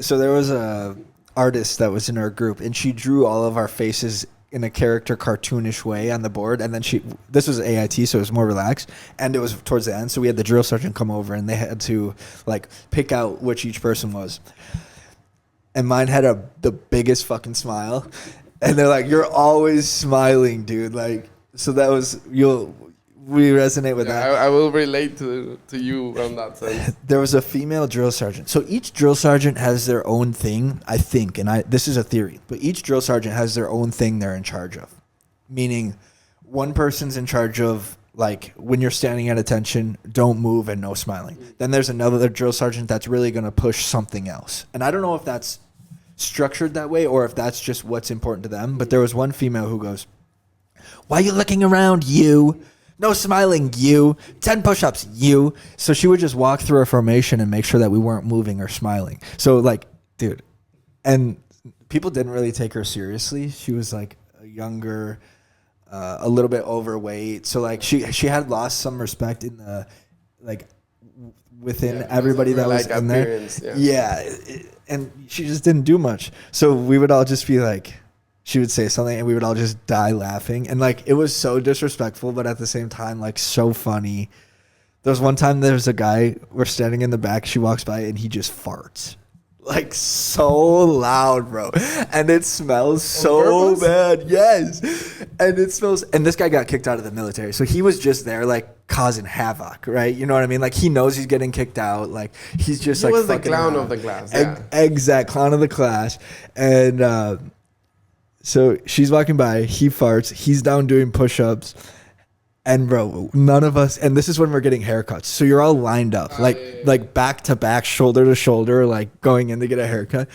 So there was a artist that was in our group, and she drew all of our faces in a character cartoonish way on the board, and then this was AIT, so it was more relaxed, and it was towards the end, so we had the drill sergeant come over and they had to like pick out which each person was, and mine had the biggest fucking smile, and they're like, "You're always smiling, dude." Like, so that was we resonate with that. I will relate to you on that sense. There was a female drill sergeant. So each drill sergeant has their own thing, I think, and this is a theory, but each drill sergeant has their own thing they're in charge of. Meaning one person's in charge of, like, when you're standing at attention, don't move and no smiling. Then there's another drill sergeant that's really going to push something else. And I don't know if that's structured that way or if that's just what's important to them, but there was one female who goes, "Why are you looking around, you? No smiling, you. 10 push-ups, you." So she would just walk through our formation and make sure that we weren't moving or smiling. So, like, dude, and people didn't really take her seriously. She was, like, a younger, a little bit overweight. So, like, she had lost some respect in the, like, within everybody that was like in there. appearance, And she just didn't do much. So we would all just be like, she would say something and we would all just die laughing. And like, it was so disrespectful, but at the same time, like so funny. There was one time there's a guy, we're standing in the back, she walks by and he just farts. Like so loud, bro. And it smells so bad. Yes. And it smells, and this guy got kicked out of the military. So he was just there like causing havoc, right? You know what I mean? Like he knows he's getting kicked out. Like he's just he like was the fucking clown around. of the class. Exact clown of the class. And so she's walking by, he farts, he's down doing push-ups. And bro, none of us, and this is when we're getting haircuts. So you're all lined up, like back to back, shoulder to shoulder, like going in to get a haircut.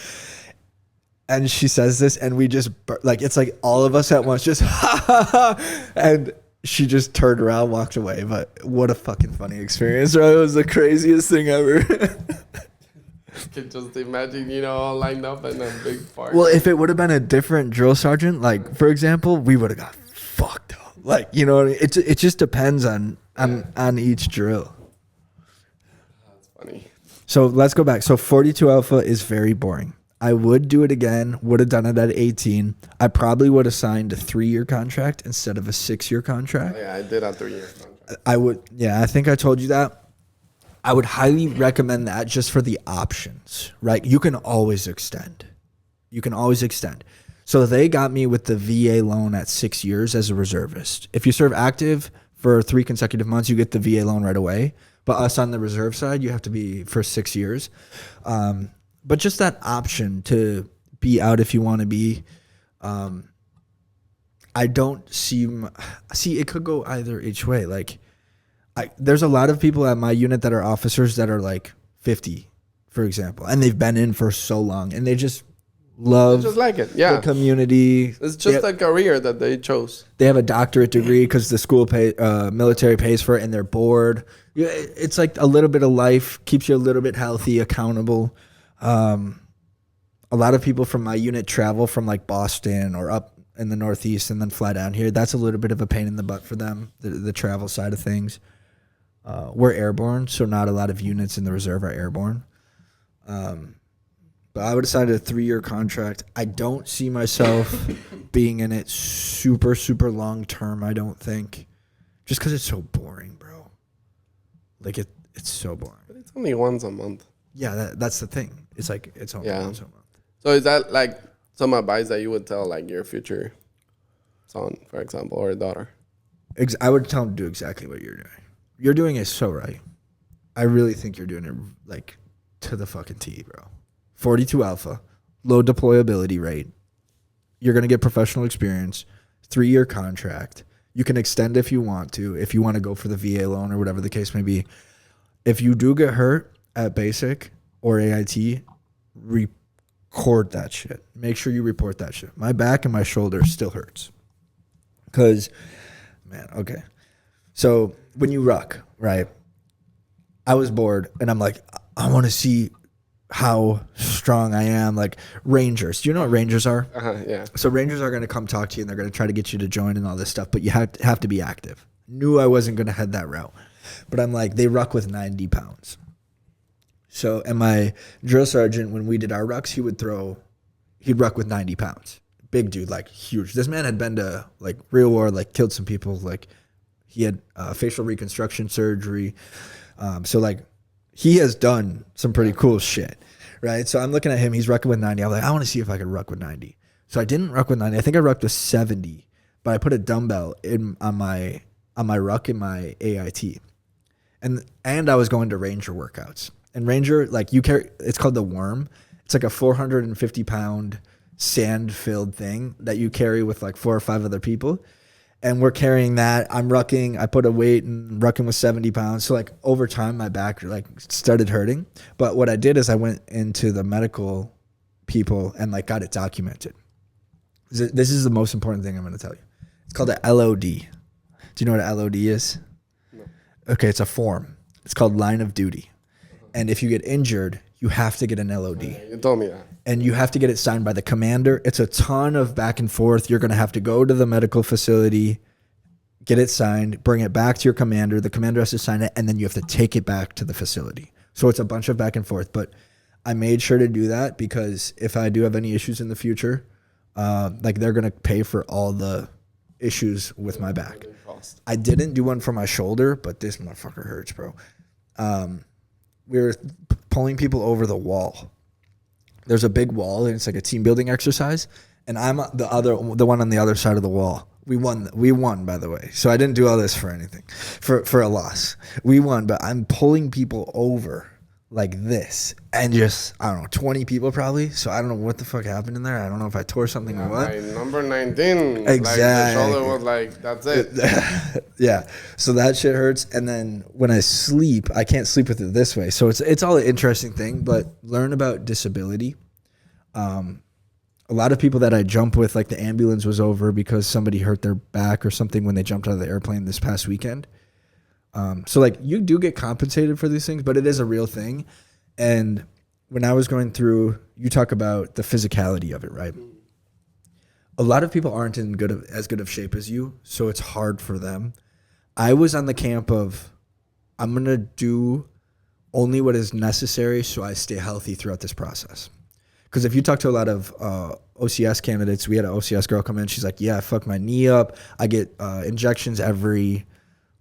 And she says this, and we just like, it's like all of us at once, just ha ha ha. And she just turned around, walked away. But what a fucking funny experience, bro. It was the craziest thing ever. Could just imagine, all lined up in a big fart. Well, if it would have been a different drill sergeant, like for example, we would have got fucked up. Like, you know what I mean? It just depends on each drill. That's funny. So let's go back. So 42 Alpha is very boring. I would do it again. Would have done it at 18. I probably would have signed a 3-year contract instead of a 6-year contract. Yeah, I did a 3-year contract. I would. Yeah, I think I told you that. I would highly recommend that just for the options, right? You can always extend. So they got me with the VA loan at 6 years as a reservist. If you serve active for 3 consecutive months, you get the VA loan right away. But us on the reserve side, you have to be for 6 years. But just that option to be out if you want to be, I don't see it could go either each way. Like, there's a lot of people at my unit that are officers that are like 50, for example, and they've been in for so long, and they just love just like it. Yeah, the community. It's just a career that they chose. They have a doctorate degree because the school military pays for it, and they're bored. Yeah, it's like a little bit of life, keeps you a little bit healthy, accountable. A lot of people from my unit travel from like Boston or up in the Northeast and then fly down here. That's a little bit of a pain in the butt for them, the travel side of things. We're airborne, so not a lot of units in the reserve are airborne. But I would have signed a 3-year contract. I don't see myself being in it super, super long term, I don't think. Just because it's so boring, bro. Like, it's so boring. But it's only once a month. Yeah, that's the thing. It's like, it's only once a month. So is that like some advice that you would tell like your future son, for example, or daughter? I would tell him to do exactly what you're doing. You're doing it so right. I really think you're doing it like to the fucking T, bro. 42 Alpha, low deployability rate. You're going to get professional experience, 3-year contract. You can extend if you want to go for the VA loan or whatever the case may be. If you do get hurt at basic or AIT, record that shit. Make sure you report that shit. My back and my shoulder still hurts. Because, man, okay. So when you ruck, right, I was bored and I'm like, I want to see how strong I am. Like Rangers. Do you know what Rangers are? Yeah. So Rangers are going to come talk to you and they're going to try to get you to join and all this stuff, but you have to be active. Knew I wasn't going to head that route. But I'm like, they ruck with 90 pounds. So, and my drill sergeant, when we did our rucks, he'd ruck with 90 pounds. Big dude, like huge. This man had been to like real war, like killed some people. Like he had facial reconstruction surgery. So like he has done some pretty cool shit, right? So I'm looking at him. He's rucking with 90. I'm like, I want to see if I could ruck with 90. So I didn't ruck with 90. I think I rucked with 70, but I put a dumbbell on my ruck in my AIT, and I was going to Ranger workouts. And Ranger, like you carry, it's called the Worm. It's like a 450 pound sand filled thing that you carry with like 4 or 5 other people. And we're carrying that. I'm rucking. I put a weight and rucking with 70 pounds. So like over time, my back like started hurting. But what I did is I went into the medical people and like got it documented. This is the most important thing I'm going to tell you. It's called a LOD. Do you know what a LOD is? No. Okay, it's a form. It's called line of duty. And if you get injured, you have to get an LOD. You told me that. And you have to get it signed by the commander. It's a ton of back and forth. You're going to have to go to the medical facility get it signed, bring it back to your commander. The commander has to sign it, and then you have to take it back to the facility. So it's a bunch of back and forth. But I made sure to do that because if I do have any issues in the future, like they're gonna pay for all the issues with my back. I didn't do one for my shoulder, but this motherfucker hurts, bro. We were pulling people over the wall. There's a big wall, and it's like a team building exercise. And I'm the one on the other side of the wall. We won, by the way. So I didn't do all this for anything, for a loss. We won, but I'm pulling people over like this, and just, I don't know, 20 people probably. So I don't know what the fuck happened in there. I don't know if I tore something or what. Like number 19. Exactly. Like the shoulder was like, that's it. Yeah. So that shit hurts. And then when I sleep, I can't sleep with it this way. So it's all an interesting thing, but learn about disability. A lot of people that I jump with, like the ambulance was over because somebody hurt their back or something when they jumped out of the airplane this past weekend. So like you do get compensated for these things, but it is a real thing. And when I was going through, you talk about the physicality of it, right? A lot of people aren't in as good of shape as you, so it's hard for them. I was on the camp of, I'm going to do only what is necessary so I stay healthy throughout this process. Because if you talk to a lot of OCS candidates, we had an OCS girl come in, she's like, yeah, I fucked my knee up. I get injections every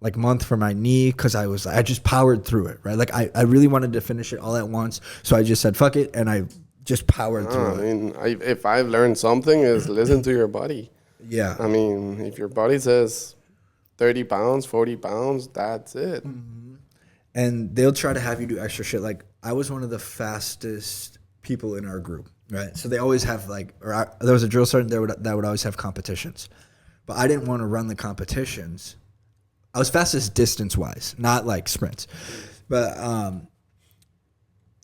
like month for my knee because I just powered through it, right? Like I really wanted to finish it all at once, so I just said fuck it, and I just powered through it. I mean, if I've learned something is listen to your body. Yeah. I mean, if your body says 30 pounds, 40 pounds, that's it. Mm-hmm. And they'll try to have you do extra shit. Like I was one of the fastest people in our group, right? So they always have there was a drill sergeant that would always have competitions, but I didn't want to run the competitions. I was fastest distance wise, not like sprints, but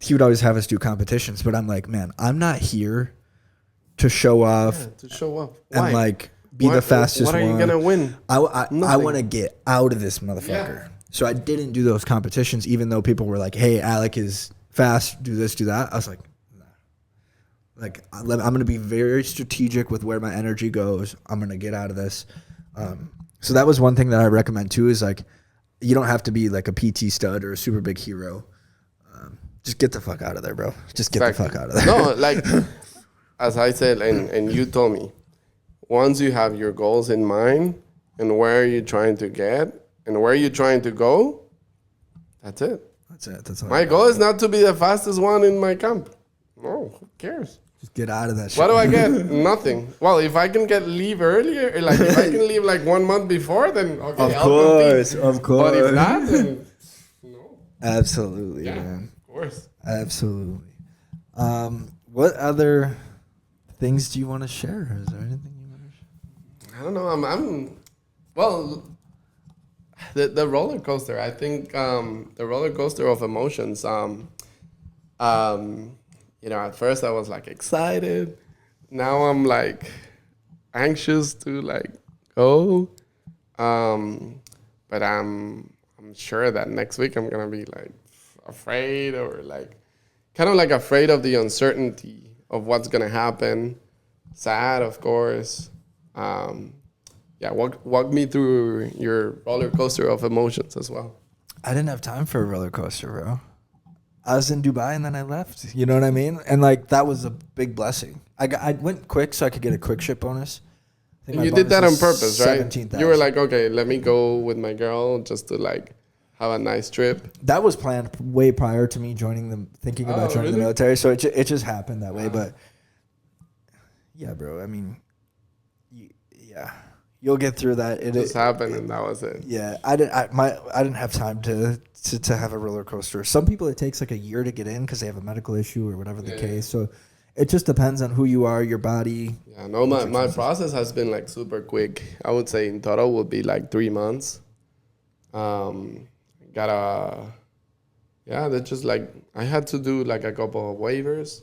he would always have us do competitions. But I'm like, man, I'm not here to show off. Yeah, to show off. And like be the fastest one. What are you gonna win? I want to get out of this motherfucker. Yeah. So I didn't do those competitions, even though people were like, hey, Alec is fast, do this, do that. I was like, nah. Like I'm gonna be very strategic with where my energy goes. I'm gonna get out of this. So that was one thing that I recommend too, is like, you don't have to be like a PT stud or a super big hero. Just get the fuck out of there, bro. Just get the fuck out of there. No, like, as I said, and you told me, once you have your goals in mind and where you're trying to get and where you're trying to go, that's it. That's it. That's all. My goal is not to be the fastest one in my camp. No, who cares? Just get out of that shit. What do I get? Nothing. Well, if I can leave earlier, like if I can leave like 1 month before, then okay, Of course. But if not, then no. Absolutely, Yeah, man. of course. Absolutely. What other things do you want to share? Is there anything you want to share? I don't know. Well, the roller coaster. I think the roller coaster of emotions. You know, at first I was like excited. Now I'm like anxious to like go. But I'm sure that next week I'm gonna be like afraid, or like kind of like afraid of the uncertainty of what's gonna happen. Sad, of course. Yeah, walk me through your roller coaster of emotions as well. I didn't have time for a roller coaster, bro. I was in Dubai and then I left. You know what I mean? And like that was a big blessing. I went quick so I could get a quick ship bonus. And you did that on purpose, right? 17,000. You were like, okay, let me go with my girl just to like have a nice trip. That was planned way prior to me thinking about joining the military. So it just happened that way. But yeah, bro. I mean, yeah, you'll get through that. It just happened, and that was it. Yeah, I didn't have time to have a roller coaster. Some people it takes like a year to get in because they have a medical issue or whatever the case. So it just depends on who you are, your body. Yeah, no, my process has been like super quick. I would say in total would be like 3 months. That's just like I had to do like a couple of waivers.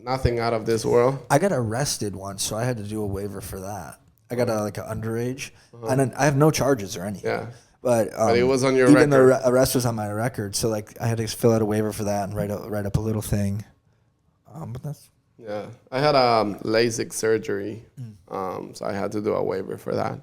Nothing out of this world. I got arrested once, so I had to do a waiver for that. I got like an underage. I have no charges or anything. Yeah. But it was on your even record. the arrest was on my record, so like I had to fill out a waiver for that and write up a little thing. But that's I had LASIK surgery, so I had to do a waiver for that.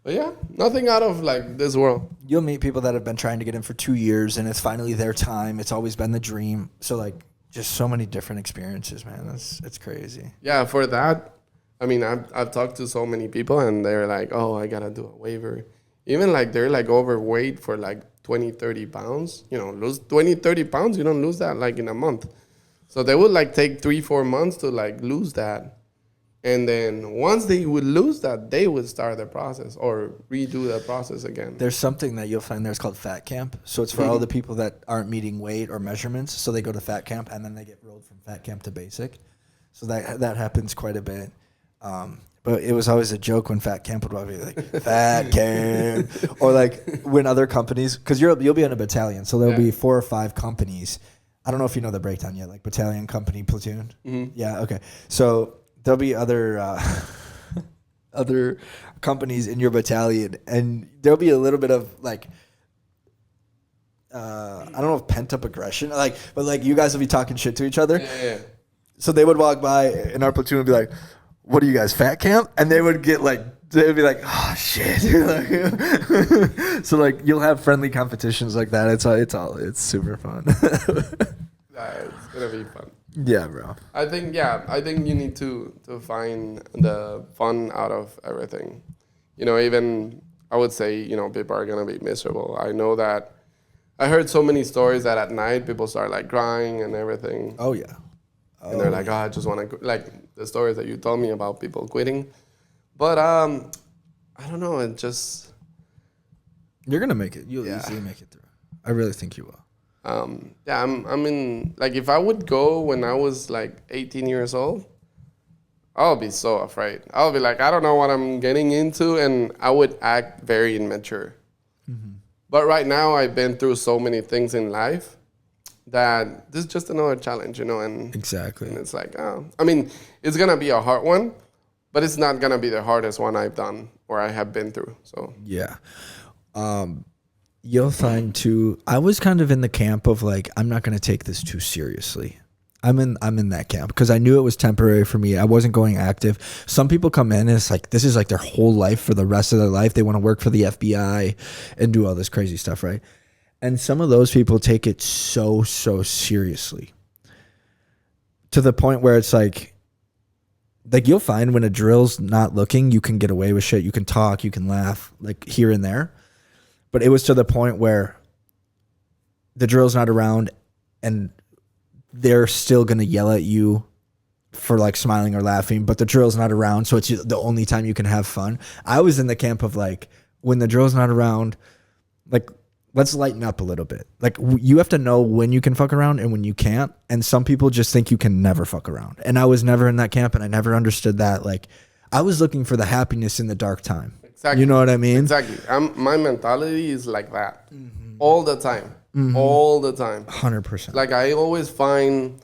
But yeah, nothing out of like this world. You'll meet people that have been trying to get in for 2 years, and it's finally their time. It's always been the dream. So like, just so many different experiences, man. It's crazy. Yeah, for that, I mean, I've talked to so many people, and they're like, oh, I gotta do a waiver. Even like they're like overweight for like 20, 30 pounds. You know, lose 20, 30 pounds. You don't lose that like in a month. So they would like take 3-4 months to like lose that. And then once they would lose that, they would start the process or redo the process again. There's something that you'll find there. It's called fat camp. So it's for all the people that aren't meeting weight or measurements. So they go to fat camp and then they get rolled from fat camp to basic. So that happens quite a bit. But it was always a joke when fat camp would be like, fat camp. Or like when other companies, because you'll be in a battalion. So there'll be 4 or 5 companies. I don't know if you know the breakdown yet, like battalion, company, platoon. Yeah, okay. So there'll be other other companies in your battalion, and there'll be a little bit of like I don't know if pent up aggression, but like you guys will be talking shit to each other. Yeah. So they would walk by, and our platoon would be like, "What are you guys, fat camp?" And they would get like, they would be like, "Oh shit!" So like you'll have friendly competitions like that. It's super fun. It's gonna be fun. Yeah, bro. I think you need to find the fun out of everything. You know, even I would say, you know, people are gonna be miserable. I know that I heard so many stories that at night people start like crying and everything. Oh yeah. And they're like, oh, I just want to, like the stories that you told me about people quitting. But I don't know, it just... You're going to make it. You'll easily make it through. I really think you will. Yeah, I'm in, like if I would go when I was like 18 years old, I'll be so afraid. I'll be like, I don't know what I'm getting into, and I would act very immature. But right now, I've been through so many things in life that this is just another challenge, you know, and Exactly. And it's like, I mean, it's gonna be a hard one, but it's not gonna be the hardest one I've done or I have been through. So yeah, you'll find too. I was kind of in the camp of like, I'm not gonna take this too seriously. I'm in that camp because I knew it was temporary for me. I wasn't going active. Some people come in and it's like this is like their whole life for the rest of their life. They want to work for the FBI and do all this crazy stuff, right? And some of those people take it so seriously to the point where it's like you'll find when a drill's not looking, you can get away with shit. You can talk, you can laugh like here and there. But it was to the point where the drill's not around and they're still going to yell at you for like smiling or laughing, but the drill's not around. So it's the only time you can have fun. I was in the camp of like, when the drill's not around, like, let's lighten up a little bit. Like you have to know when you can fuck around and when you can't. And some people just think you can never fuck around. And I was never in that camp and I never understood that. Like I was looking for the happiness in the dark time. Exactly. You know what I mean? Exactly. My mentality is like that all the time. All the time. 100%. Like I always find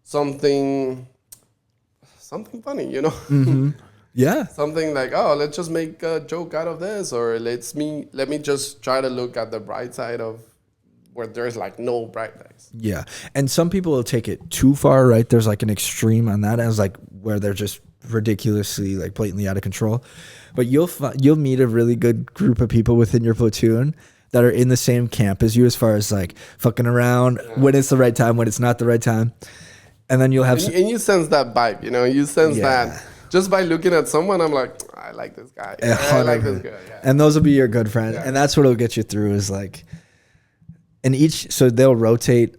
something funny, you know? Yeah. Something like, oh, let's just make a joke out of this, or let me just try to look at the bright side of where there's like no bright lights. Yeah. And some people will take it too far, right? There's like an extreme on that as like where they're just ridiculously like blatantly out of control. But you'll meet a really good group of people within your platoon that are in the same camp as you as far as like fucking around when it's the right time, when it's not the right time. And then you'll have... And you sense that vibe, you know? You sense that just by looking at someone, I'm like, I like this guy. I like this guy. Yeah. And those will be your good friends. Yeah. And that's what will get you through is like... And so they'll rotate...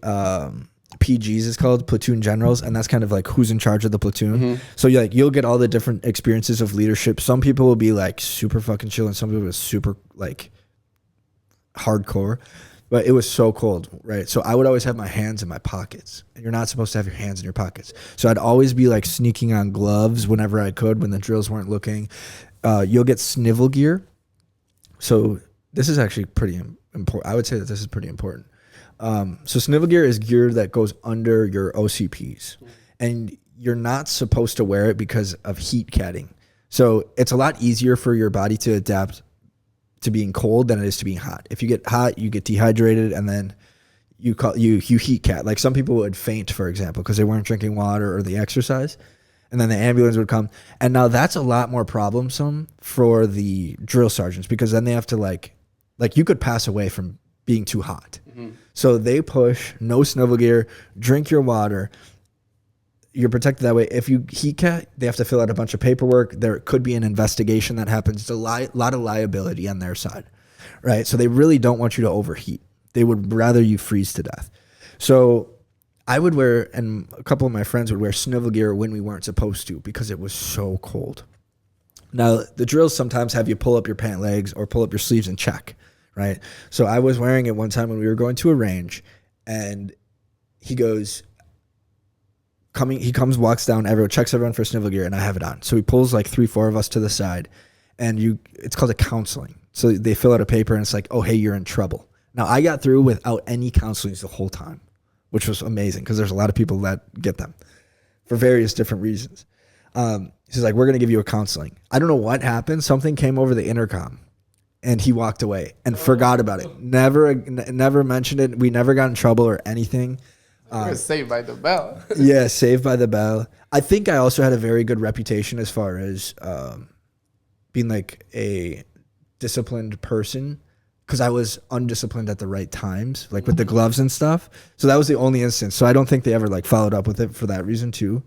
PGs is called, platoon generals, and that's kind of like who's in charge of the platoon. So you'll get all the different experiences of leadership. Some people will be like super fucking chill and some people are super like hardcore, but it was so cold, right? So I would always have my hands in my pockets, and you're not supposed to have your hands in your pockets. So I'd always be like sneaking on gloves whenever I could when the drills weren't looking. You'll get snivel gear. So this is actually pretty important. I would say that this is pretty important. So snivel gear is gear that goes under your OCPs, and you're not supposed to wear it because of heat catting. So it's a lot easier for your body to adapt to being cold than it is to being hot. If you get hot, you get dehydrated, and then you heat cat. Like some people would faint, for example, because they weren't drinking water or the exercise. And then the ambulance would come. And now that's a lot more problemsome for the drill sergeants because then they have to like you could pass away from being too hot. So they push, no snivel gear, drink your water. You're protected that way. If you heat cat, they have to fill out a bunch of paperwork. There could be an investigation that happens. It's a lot of liability on their side, right? So they really don't want you to overheat. They would rather you freeze to death. So I would wear, and a couple of my friends would wear snivel gear when we weren't supposed to because it was so cold. Now, the drills sometimes have you pull up your pant legs or pull up your sleeves and check, right? So I was wearing it one time when we were going to a range, and he goes, he comes, walks down, everyone checks everyone for snivel gear, and I have it on. So he pulls like 3-4 of us to the side, and it's called a counseling. So they fill out a paper, and it's like, oh, hey, you're in trouble. Now, I got through without any counselings the whole time, which was amazing because there's a lot of people that get them for various different reasons. He's like, we're going to give you a counseling. I don't know what happened. Something came over the intercom, and he walked away and forgot about it. Never mentioned it. We never got in trouble or anything. You're saved by the bell. Yeah, saved by the bell. I think I also had a very good reputation as far as being like a disciplined person because I was undisciplined at the right times, like with the gloves and stuff. So that was the only instance. So I don't think they ever like followed up with it for that reason too.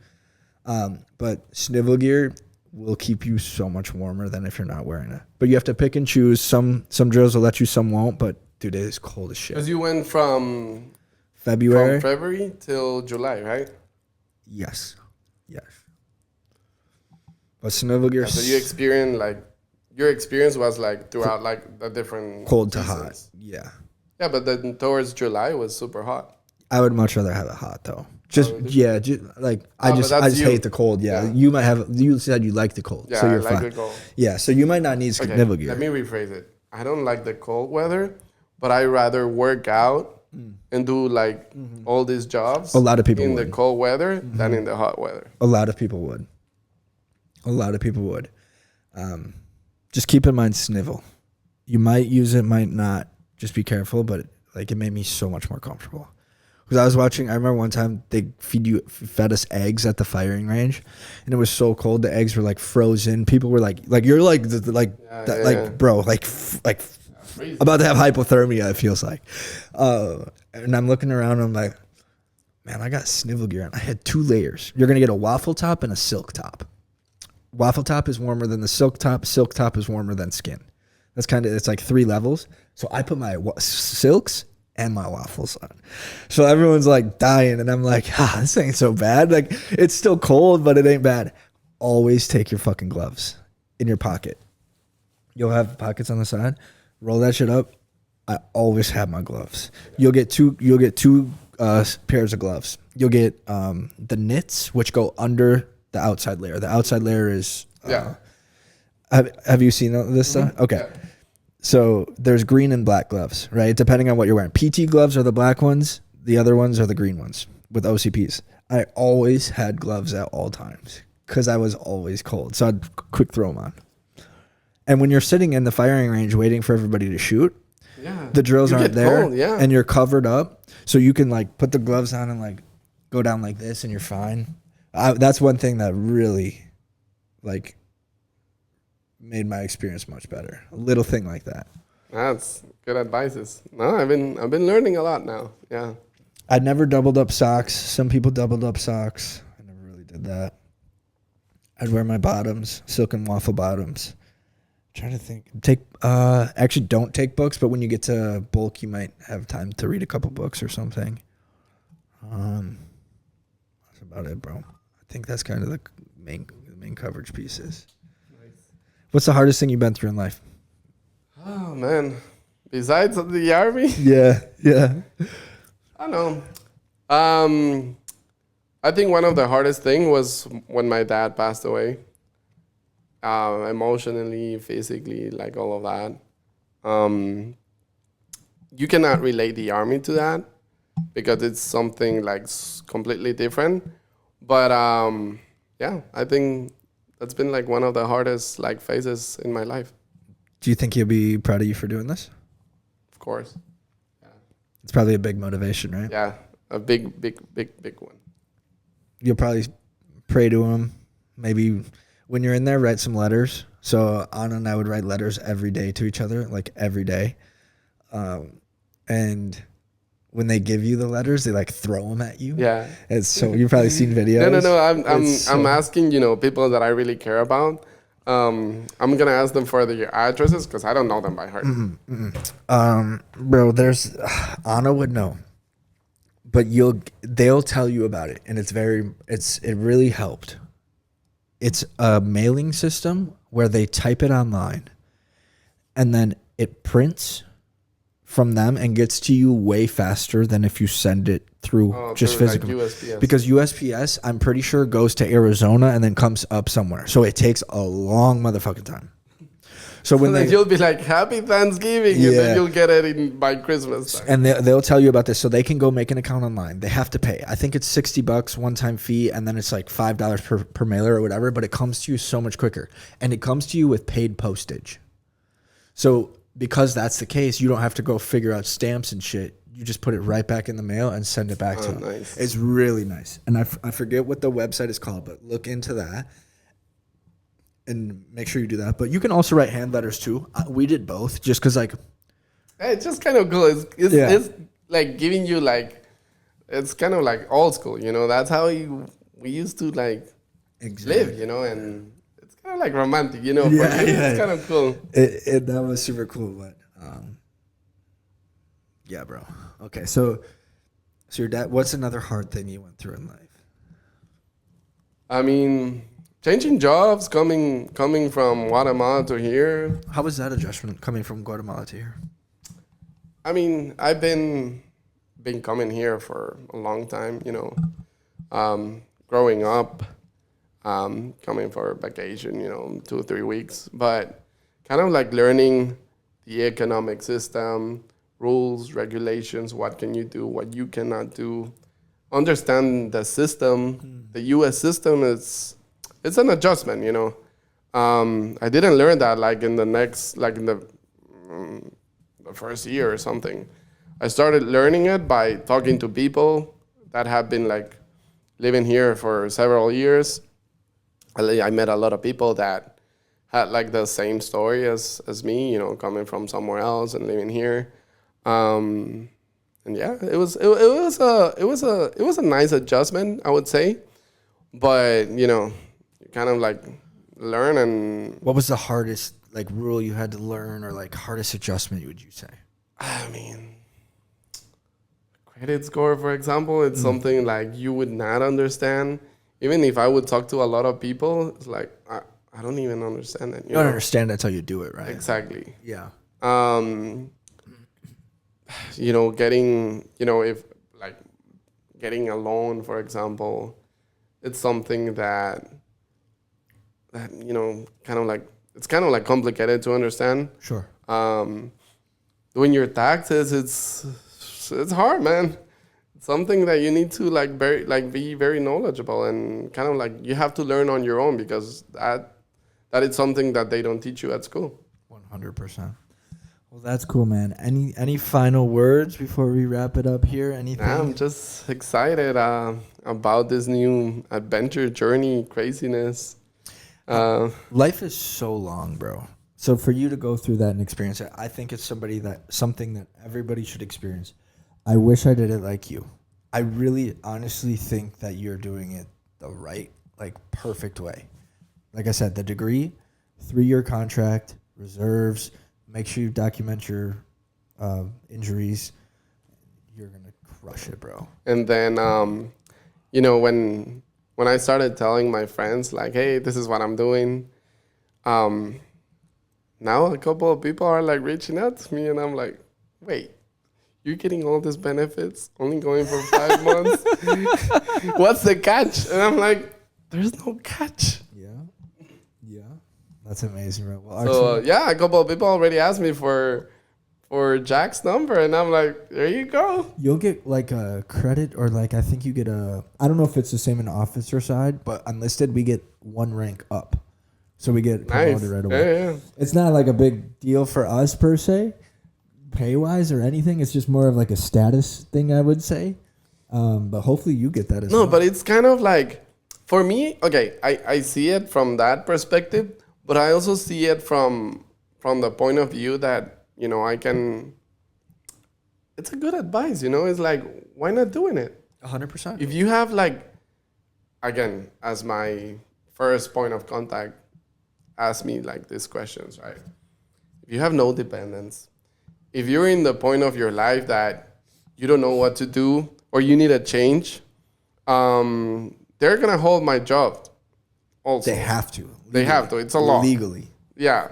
But snivel gear will keep you so much warmer than if you're not wearing it. But you have to pick and choose. Some drills will let you, some won't. But dude, it is cold as shit. Because you went from February till July, right? Yes. But snivel gear. Yeah, so you experienced like your experience was like throughout like the different cold to seasons. hot. Yeah. Yeah, but then towards July was super hot. I would much rather have it hot though. I just hate the cold. Yeah. You said you like the cold. Yeah, so you're I like fine. the cold. Yeah, so you might not need snivel gear. Let me rephrase it. I don't like the cold weather, but I rather work out and do like all these jobs. A lot of people in would. the cold weather than in the hot weather. A lot of people would. Just keep in mind snivel. You might use it, might not. Just be careful, but like it made me so much more comfortable. Because I remember one time they fed us eggs at the firing range, and it was so cold. The eggs were like frozen. People were like you're like bro, like about to have hypothermia. It feels like, and I'm looking around. And I'm like, man, I got snivel gear on. I had 2 layers. You're gonna get a waffle top and a silk top. Waffle top is warmer than the silk top. Silk top is warmer than skin. It's like 3 levels. So I put my silks and my waffles on. So everyone's like dying, and I'm like, this ain't so bad. Like it's still cold, but it ain't bad. Always take your fucking gloves in your pocket. You'll have pockets on the side. Roll that shit up. I always have my gloves. You'll get two pairs of gloves. You'll get the knits, which go under the outside layer. The outside layer is have you seen this stuff? Okay. Yeah. So there's green and black gloves, right? Depending on what you're wearing. PT gloves are the black ones. The other ones are the green ones with OCPs. I always had gloves at all times because I was always cold. So I'd quick throw them on. And when you're sitting in the firing range waiting for everybody to shoot, the drills aren't there, cold, and you're covered up. So you can like put the gloves on and like go down like this and you're fine. That's one thing that really like made my experience much better. A little thing like that. That's good advices. No, I've been learning a lot now. Yeah. I never doubled up socks. Some people doubled up socks. I never really did that. I'd wear my bottoms, silk and waffle bottoms. I'm trying to think. Actually don't take books, but when you get to bulk, you might have time to read a couple books or something. That's about it, bro. I think that's kind of the main coverage pieces. What's the hardest thing you've been through in life? Oh, man. Besides the army? Yeah. I don't know. I think one of the hardest thing was when my dad passed away. Emotionally, physically, like all of that. You cannot relate the army to that because it's something like completely different. But I think that's been like one of the hardest like phases in my life. Do you think he'll be proud of you for doing this? Of course. Yeah. It's probably a big motivation, right? Yeah, a big one. You'll probably pray to him. maybe when you're in there, write some letters. So Anna and I would write letters every day to each other, like every day. And when they give you the letters, they like throw them at you. Yeah. It's so you've probably seen videos. No. I'm asking, people that I really care about. I'm gonna ask them for their addresses because I don't know them by heart. Bro, there's Anna would know, but they'll tell you about it, and it really helped. It's a mailing system where they type it online, and then it prints from them and gets to you way faster than if you send it through just physical. Like USPS. Because USPS, I'm pretty sure, goes to Arizona and then comes up somewhere. So it takes a long motherfucking time. So when you'll be like, Happy Thanksgiving, and then you'll get it by Christmas time. And they'll tell you about this. So they can go make an account online. They have to pay. I think it's $60 one-time fee, and then it's like $5 per mailer or whatever, but it comes to you so much quicker. And it comes to you with paid postage. So because that's the case, you don't have to go figure out stamps and shit. You just put it right back in the mail and send it back to them. Nice. It's really nice. And I forget what the website is called, but look into that and make sure you do that. But you can also write hand letters too. We did both just because like... It's just kind of cool. It's like giving you like... It's kind of like old school, That's how we used to like live, and... Kind of like romantic, It's kind of cool. That was super cool, but yeah, bro. Okay, so your dad. What's another hard thing you went through in life? I mean, changing jobs, coming from Guatemala to here. How was that adjustment coming from Guatemala to here? I mean, I've been coming here for a long time, growing up. Coming for vacation, 2 or 3 weeks, but kind of like learning the economic system, rules, regulations, what can you do, what you cannot do, understand the system. The U.S. system it's an adjustment, I didn't learn that in the first year or something. I started learning it by talking to people that have been living here for several years. I met a lot of people that had the same story as me, coming from somewhere else and living here. And yeah, it was a nice adjustment, I would say. But you kind of learn. And what was the hardest rule you had to learn, or hardest adjustment would you say? I mean, credit score, for example, it's something you would not understand. Even if I would talk to a lot of people, it's I don't even understand it. You don't understand that's how you do it, right? Exactly. Yeah. Getting, if getting a loan, for example, it's something that it's kind of complicated to understand. Sure. Doing your taxes, it's hard, man. Something that you need to be very knowledgeable, and kind of you have to learn on your own, because that is something that they don't teach you at school. 100%. Well, that's cool, man. Any final words before we wrap it up here? Anything? I'm just excited about this new adventure, journey, craziness. Life is so long, bro. So for you to go through that and experience it, I think it's something that everybody should experience. I wish I did it like you. I really honestly think that you're doing it the right, perfect way. Like I said, the degree, 3-year contract, reserves, make sure you document your injuries. You're going to crush it, bro. And then, when I started telling my friends, hey, this is what I'm doing, now a couple of people are reaching out to me, and I'm like, wait. You're getting all these benefits, only going for 5 months. What's the catch? And I'm like, there's no catch. Yeah. That's amazing, bro. Well, so, a couple of people already asked me for Jack's number, and I'm like, there you go. You'll get a credit, or I think you get I don't know if it's the same in the officer side, but unlisted, we get 1 rank up. So we get promoted right away. Yeah. It's not a big deal for us per se, pay-wise or anything. It's just more of a status thing, I would say. But hopefully you get that as well. No, but it's kind of For me, okay, I see it from that perspective, but I also see it from the point of view that, I can, it's a good advice, it's like, why not doing it? 100%. If you have like, again, as my first point of contact, ask me like these questions, right? If you have no dependence, if you're in the point of your life that you don't know what to do or you need a change, they're gonna hold my job. Also, They have to. Legally. They have to. It's a law. Legally. Yeah.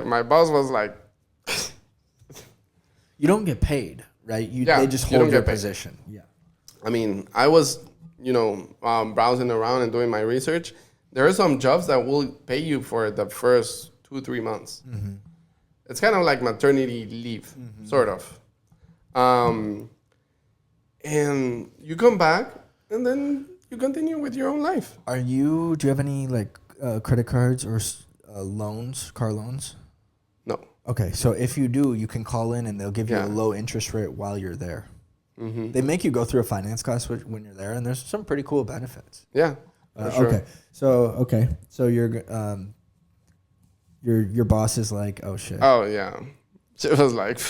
My boss was like, you don't get paid, right? Yeah, they just you don't hold your get paid. position. Yeah. I mean, I was, browsing around and doing my research. There are some jobs that will pay you for the first 2-3 months. Mm-hmm. It's kind of like maternity leave, sort of. And you come back, and then you continue with your own life. Do you have any like credit cards or loans, car loans? No. Okay, so if you do, you can call in and they'll give you Yeah. a low interest rate while you're there. They make you go through a finance class when you're there, and there's some pretty cool benefits. Yeah. For sure. Okay, so your boss is like, oh shit. Oh, yeah. She was like,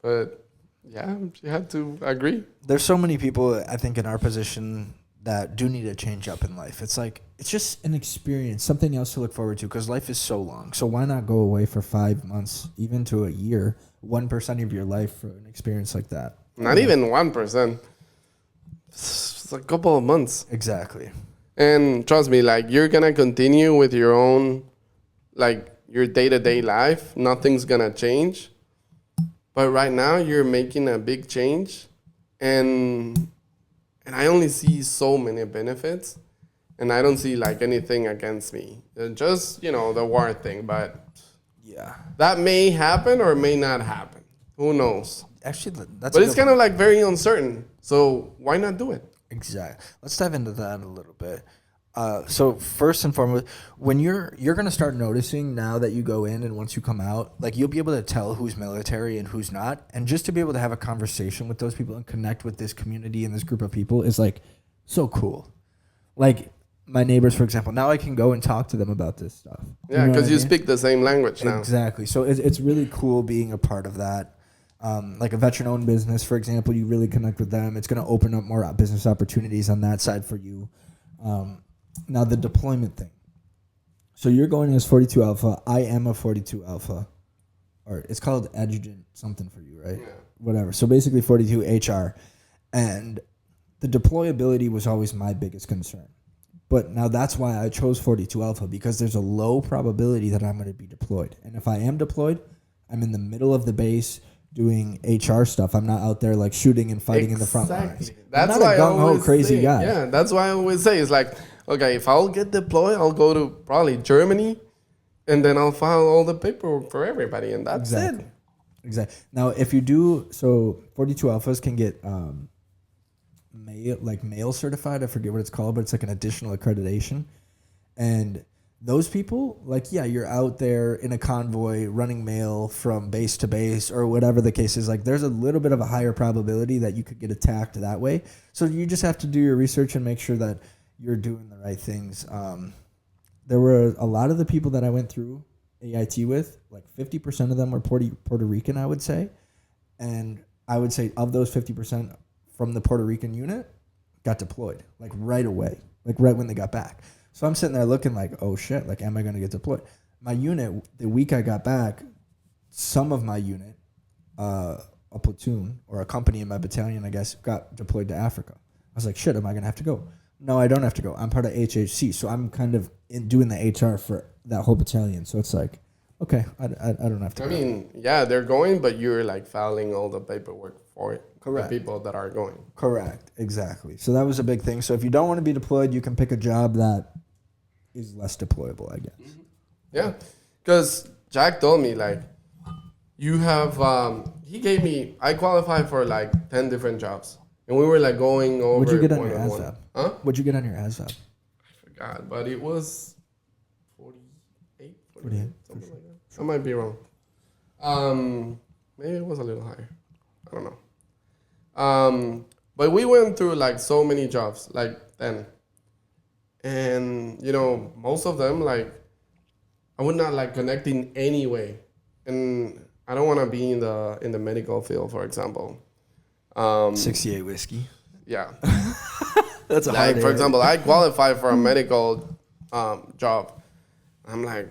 but yeah, she had to agree. There's so many people, I think, in our position that do need to change up in life. It's like, it's just an experience, something else to look forward to, because life is so long. So why not go away for 5 months, even to a year, 1% of your life for an experience like that? Not even 1%. It's a couple of months. Exactly. And trust me, like, you're going to continue with your own, like, your day-to-day life. Nothing's going to change. But right now, you're making a big change. And I only see so many benefits. And I don't see, like, anything against me. Just, the war thing. But Yeah. that may happen or may not happen. Who knows? Actually, that's. But it's kind of, like, very uncertain. So why not do it? Exactly. Let's dive into that a little bit. So first and foremost, when you're gonna start noticing now that you go in and once you come out, like you'll be able to tell who's military and who's not, and just to be able to have a conversation with those people and connect with this community and this group of people is like so cool. Like my neighbors, for example, now I can go and talk to them about this stuff. Yeah, know because what I you mean? speak the same language now. Exactly. So it's really cool being a part of that. Like a veteran-owned business, for example, you really connect with them. It's going to open up more business opportunities on that side for you. Now, the deployment thing. So you're going as 42 Alpha. I am a 42 Alpha. Or it's called adjutant something for you, right? Yeah. Whatever. So basically 42 HR. And the deployability was always my biggest concern. But now that's why I chose 42 Alpha, because there's a low probability that I'm going to be deployed. And if I am deployed, I'm in the middle of the base doing HR stuff. I'm not out there like shooting and fighting in the front lines. That's I'm why not a I gung-ho always crazy say, guy. Yeah, that's why I always say it's like, okay, if I'll get deployed, I'll go to probably Germany, and then I'll file all the paperwork for everybody, and that's it. Exactly. Now, if you do, so 42 Alphas can get mail certified. I forget what it's called, but it's like an additional accreditation. And those people, like, yeah, you're out there in a convoy running mail from base to base or whatever the case is. Like, there's a little bit of a higher probability that you could get attacked that way. So you just have to do your research and make sure that you're doing the right things. There were a lot of the people that I went through AIT with, like 50% of them were Puerto Rican, I would say. And I would say of those 50% from the Puerto Rican unit got deployed, like right away, like right when they got back. So I'm sitting there looking like, oh shit, like, am I going to get deployed? My unit, the week I got back, some of my unit, a platoon or a company in my battalion, I guess, got deployed to Africa. I was like, shit, am I going to have to go? No, I don't have to go. I'm part of HHC, so I'm kind of doing the HR for that whole battalion. So it's like, okay, I don't have to I go. mean, yeah, they're going, but you're like filing all the paperwork for it. Correct. The people that are going. Correct, exactly. So that was a big thing. So if you don't want to be deployed, you can pick a job that is less deployable, I guess. Yeah, because Jack told me, like, you have, he gave me, I qualified for like 10 different jobs. And we were like going over. What'd you get on one your on one. ASVAB? Huh? What'd you get on your ASVAB? I forgot, but it was 48, 48, something like that. I might be wrong. Maybe it was a little higher. I don't know. But we went through like so many jobs, like then. And, you know, most of them, like, I would not like connect in any way. And I don't want to be in the medical field, for example. 68 whiskey. Yeah. That's a Like, hard for area. example, I qualify for a medical job. I'm like,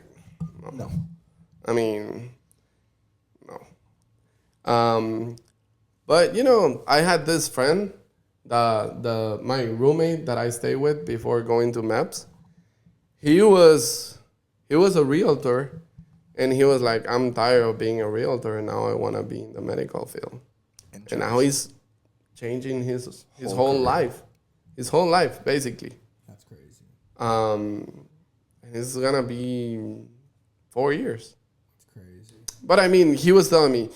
No. I mean, no. But you know, I had this friend, my roommate that I stayed with before going to MEPS. He was a realtor, and he was like, I'm tired of being a realtor, and now I want to be in the medical field. And now he's changing his whole life. His whole life, basically. That's crazy. And it's gonna be 4 years. That's crazy. But I mean, he was telling me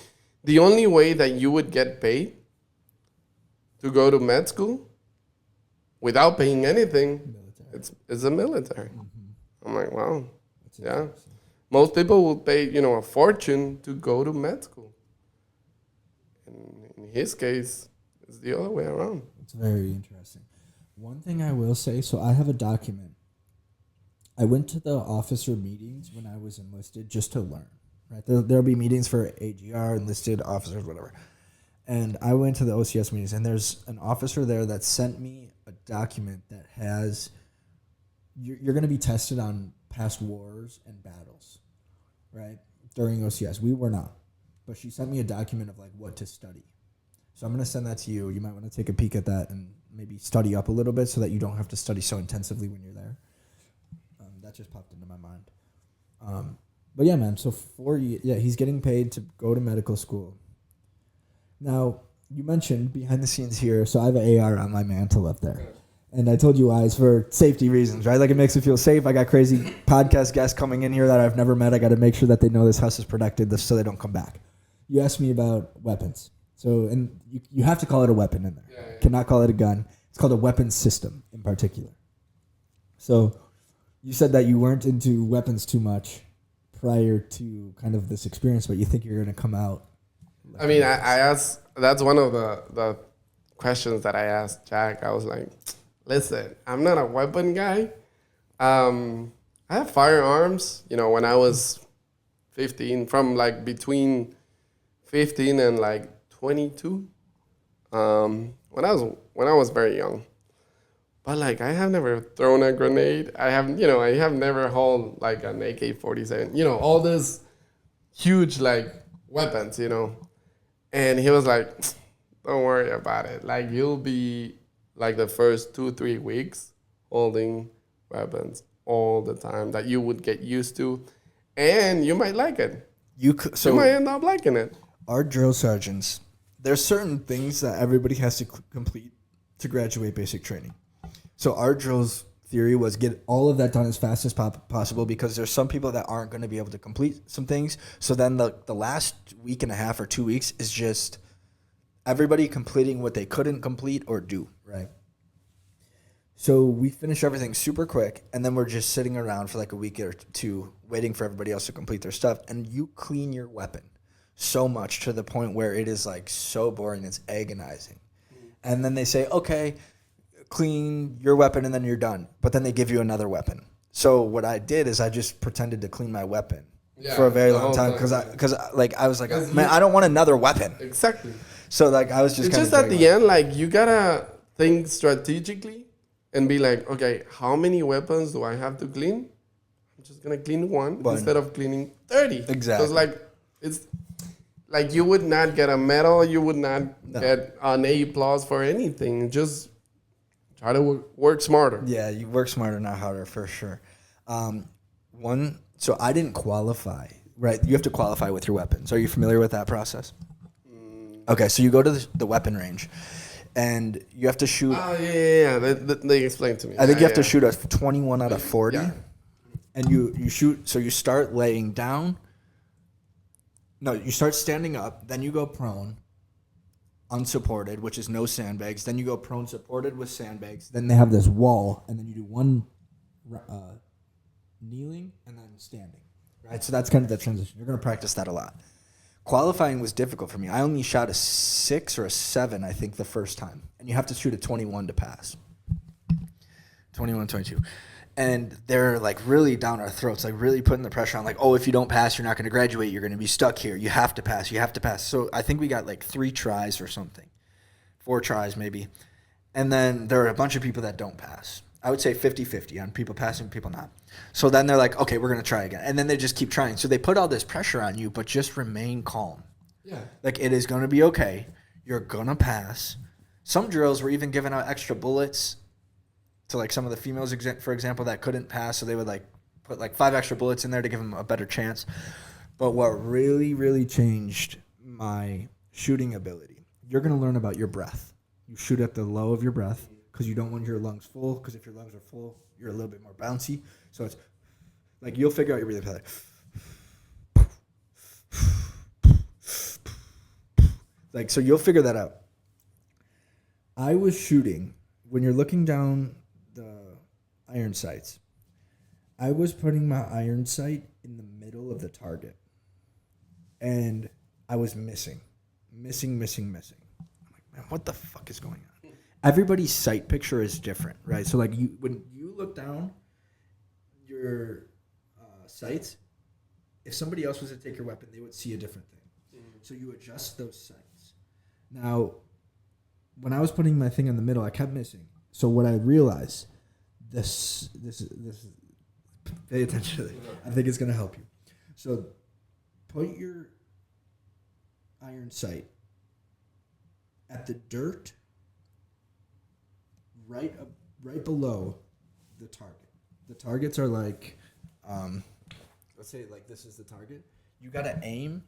the only way that you would get paid to go to med school without paying anything, it's the military. Mm-hmm. I'm like, wow, yeah. Most people will pay, you know, a fortune to go to med school. And in his case, it's the other way around. It's very interesting. One thing I will say, so I have a document. I went to the officer meetings when I was enlisted just to learn. Right, there'll be meetings for AGR, enlisted officers, whatever. And I went to the OCS meetings, and there's an officer there that sent me a document that has you're going to be tested on past wars and battles, right? During OCS, we were not, but she sent me a document of like what to study. So I'm going to send that to you. You might want to take a peek at that and maybe study up a little bit so that you don't have to study so intensively when you're there. That just popped into my mind. But yeah, man, so 4 years, yeah, he's getting paid to go to medical school. Now, you mentioned behind the scenes here, so I have an AR on my mantle up there. And I told you why, it's for safety reasons, right? Like it makes me feel safe. I got crazy podcast guests coming in here that I've never met. I got to make sure that they know this house is protected so they don't come back. You asked me about weapons. So, and you have to call it a weapon in there. Yeah. Cannot call it a gun. It's called a weapons system in particular. So you said that you weren't into weapons too much prior to kind of this experience, but you think you're going to come out. I mean, I asked, that's one of the questions that I asked Jack. I was like, listen, I'm not a weapon guy. I have firearms, you know, when I was 15, from like between 15 and like 22, when I was very young. But like, I have never thrown a grenade. I have never held like an AK-47. You know, all these huge like weapons. You know, and he was like, "Don't worry about it. Like, you'll be like the first 2-3 weeks holding weapons all the time that you would get used to, and you might like it. You might end up liking it." Our drill sergeants, there's certain things that everybody has to complete to graduate basic training. So our drills theory was get all of that done as fast as possible because there's some people that aren't going to be able to complete some things. So then the last week and a half or 2 weeks is just everybody completing what they couldn't complete or do, right? So we finish everything super quick, and then we're just sitting around for like a week or two waiting for everybody else to complete their stuff, and you clean your weapon so much to the point where it is like so boring, it's agonizing. And then they say, okay, clean your weapon and then you're done. But then they give you another weapon. So what I did is I just pretended to clean my weapon for a very long time because I was like, man, I don't want another weapon. Exactly. So like I was just. It's just at the end, like you gotta think strategically and be like, okay, how many weapons do I have to clean? I'm just gonna clean one instead of cleaning 30. Exactly. Because like it's like you would not get a medal, you would not get an A+ for anything. Just try to work smarter. Yeah, you work smarter, not harder, for sure. So I didn't qualify, right? You have to qualify with your weapons. Are you familiar with that process? Okay, so you go to the weapon range, and you have to shoot. Oh, yeah. They explained to me. I think you have to shoot a 21 out of 40. Yeah. And you shoot, so you start laying down. No, you start standing up, then you go prone, unsupported, which is no sandbags. Then you go prone supported with sandbags. Then they have this wall, and then you do one kneeling and then standing. Right, so that's kind of the transition. You're going to practice that a lot. Qualifying was difficult for me. I only shot a 6 or a 7, I think, the first time. And you have to shoot a 21 to pass. 21, 22. And they're like really down our throats, like really putting the pressure on, like, oh, if you don't pass, you're not going to graduate. You're going to be stuck here. You have to pass. You have to pass. So I think we got like 3 tries or something, 4 tries maybe. And then there are a bunch of people that don't pass. I would say 50-50 on people passing, people not. So then they're like, okay, we're going to try again. And then they just keep trying. So they put all this pressure on you, but just remain calm. Yeah. Like, it is going to be okay. You're going to pass. Some drills were even giving out extra bullets to like some of the females, for example, that couldn't pass. So they would like put like 5 extra bullets in there to give them a better chance. But what really, really changed my shooting ability, you're going to learn about your breath. You shoot at the low of your breath because you don't want your lungs full, because if your lungs are full, you're a little bit more bouncy. So it's like you'll figure out your breathing pattern. Like, so you'll figure that out. I was shooting, when you're looking down the iron sights, I was putting my iron sight in the middle of the target. And I was missing. I'm like, man, what the fuck is going on? Everybody's sight picture is different, right? So, like, when you look down your sights, if somebody else was to take your weapon, they would see a different thing. So you adjust those sights. Now, when I was putting my thing in the middle, I kept missing. So what I realized, this pay attention to this. I think it's gonna help you. So put your iron sight at the dirt right below the target. The targets are like, let's say like this is the target. You gotta aim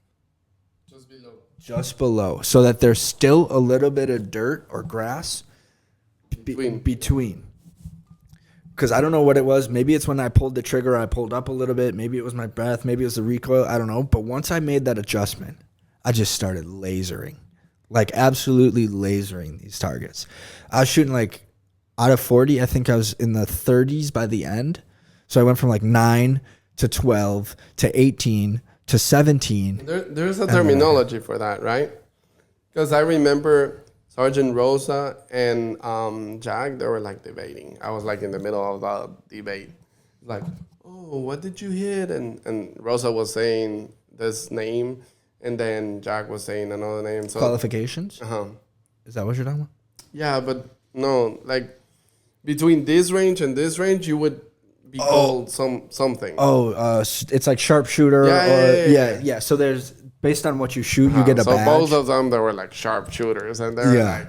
just below, so that there's still a little bit of dirt or grass between. Because I don't know what it was. Maybe it's when I pulled the trigger, I pulled up a little bit. Maybe it was my breath. Maybe it was the recoil. I don't know. But once I made that adjustment, I just started lasering, like absolutely lasering these targets. I was shooting like out of 40, I think I was in the 30s by the end. So I went from like 9 to 12 to 18 to 17. There's a terminology for that, right? Because I remember Sergeant Rosa and Jack, they were like debating. I was like in the middle of the debate. Like, oh, what did you hit? And Rosa was saying this name, and then Jack was saying another name. So, qualifications? Uh-huh. Is that what you're talking about? Yeah, but no, like between this range and this range, you would be called something. It's like sharpshooter. Yeah. So there's, based on what you shoot, you get a badge. So both of them, they were like sharpshooters, and they're like,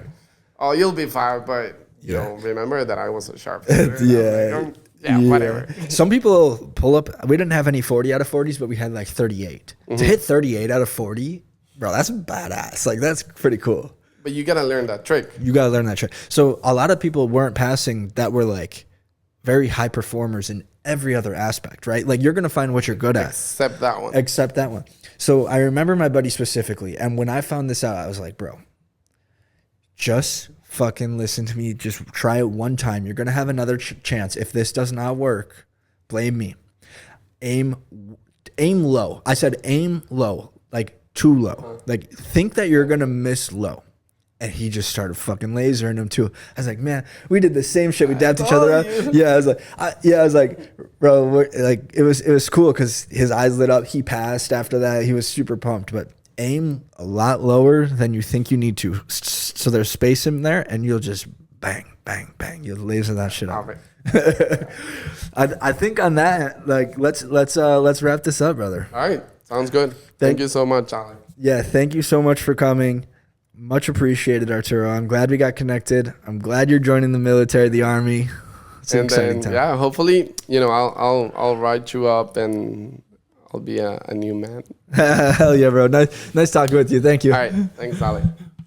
oh, you'll be fine, but you'll remember that I was a sharpshooter. Whatever. Some people pull up. We didn't have any 40 out of 40s, but we had like 38. To hit 38 out of 40, bro, that's badass. Like, that's pretty cool. But you gotta learn that trick. So a lot of people weren't passing that were like very high performers in every other aspect, right? Like, you're gonna find what you're good at. Except that one. So I remember my buddy specifically, and when I found this out, I was like, bro, just fucking listen to me. Just try it one time. You're gonna have another chance. If this does not work, blame me. Aim low. I said aim low, like too low. Like, think that you're gonna miss low. And he just started fucking lasering him too. I was like, man, we did the same shit. We dabbed each other up. Yeah, I was like, bro, it was cool because his eyes lit up. He passed after that. He was super pumped. But aim a lot lower than you think you need to, so there's space in there, and you'll just bang, bang, bang. You'll laser that shit up. I think on that, like, let's wrap this up, brother. All right, sounds good. Thank you so much, Alec. Yeah, thank you so much for coming. Much appreciated, Arturo. I'm glad we got connected. I'm glad you're joining the military, the Army. It's an exciting time. Yeah, hopefully, I'll write you up and I'll be a new man. Hell yeah, bro. Nice talking with you. Thank you. All right. Thanks, Ali.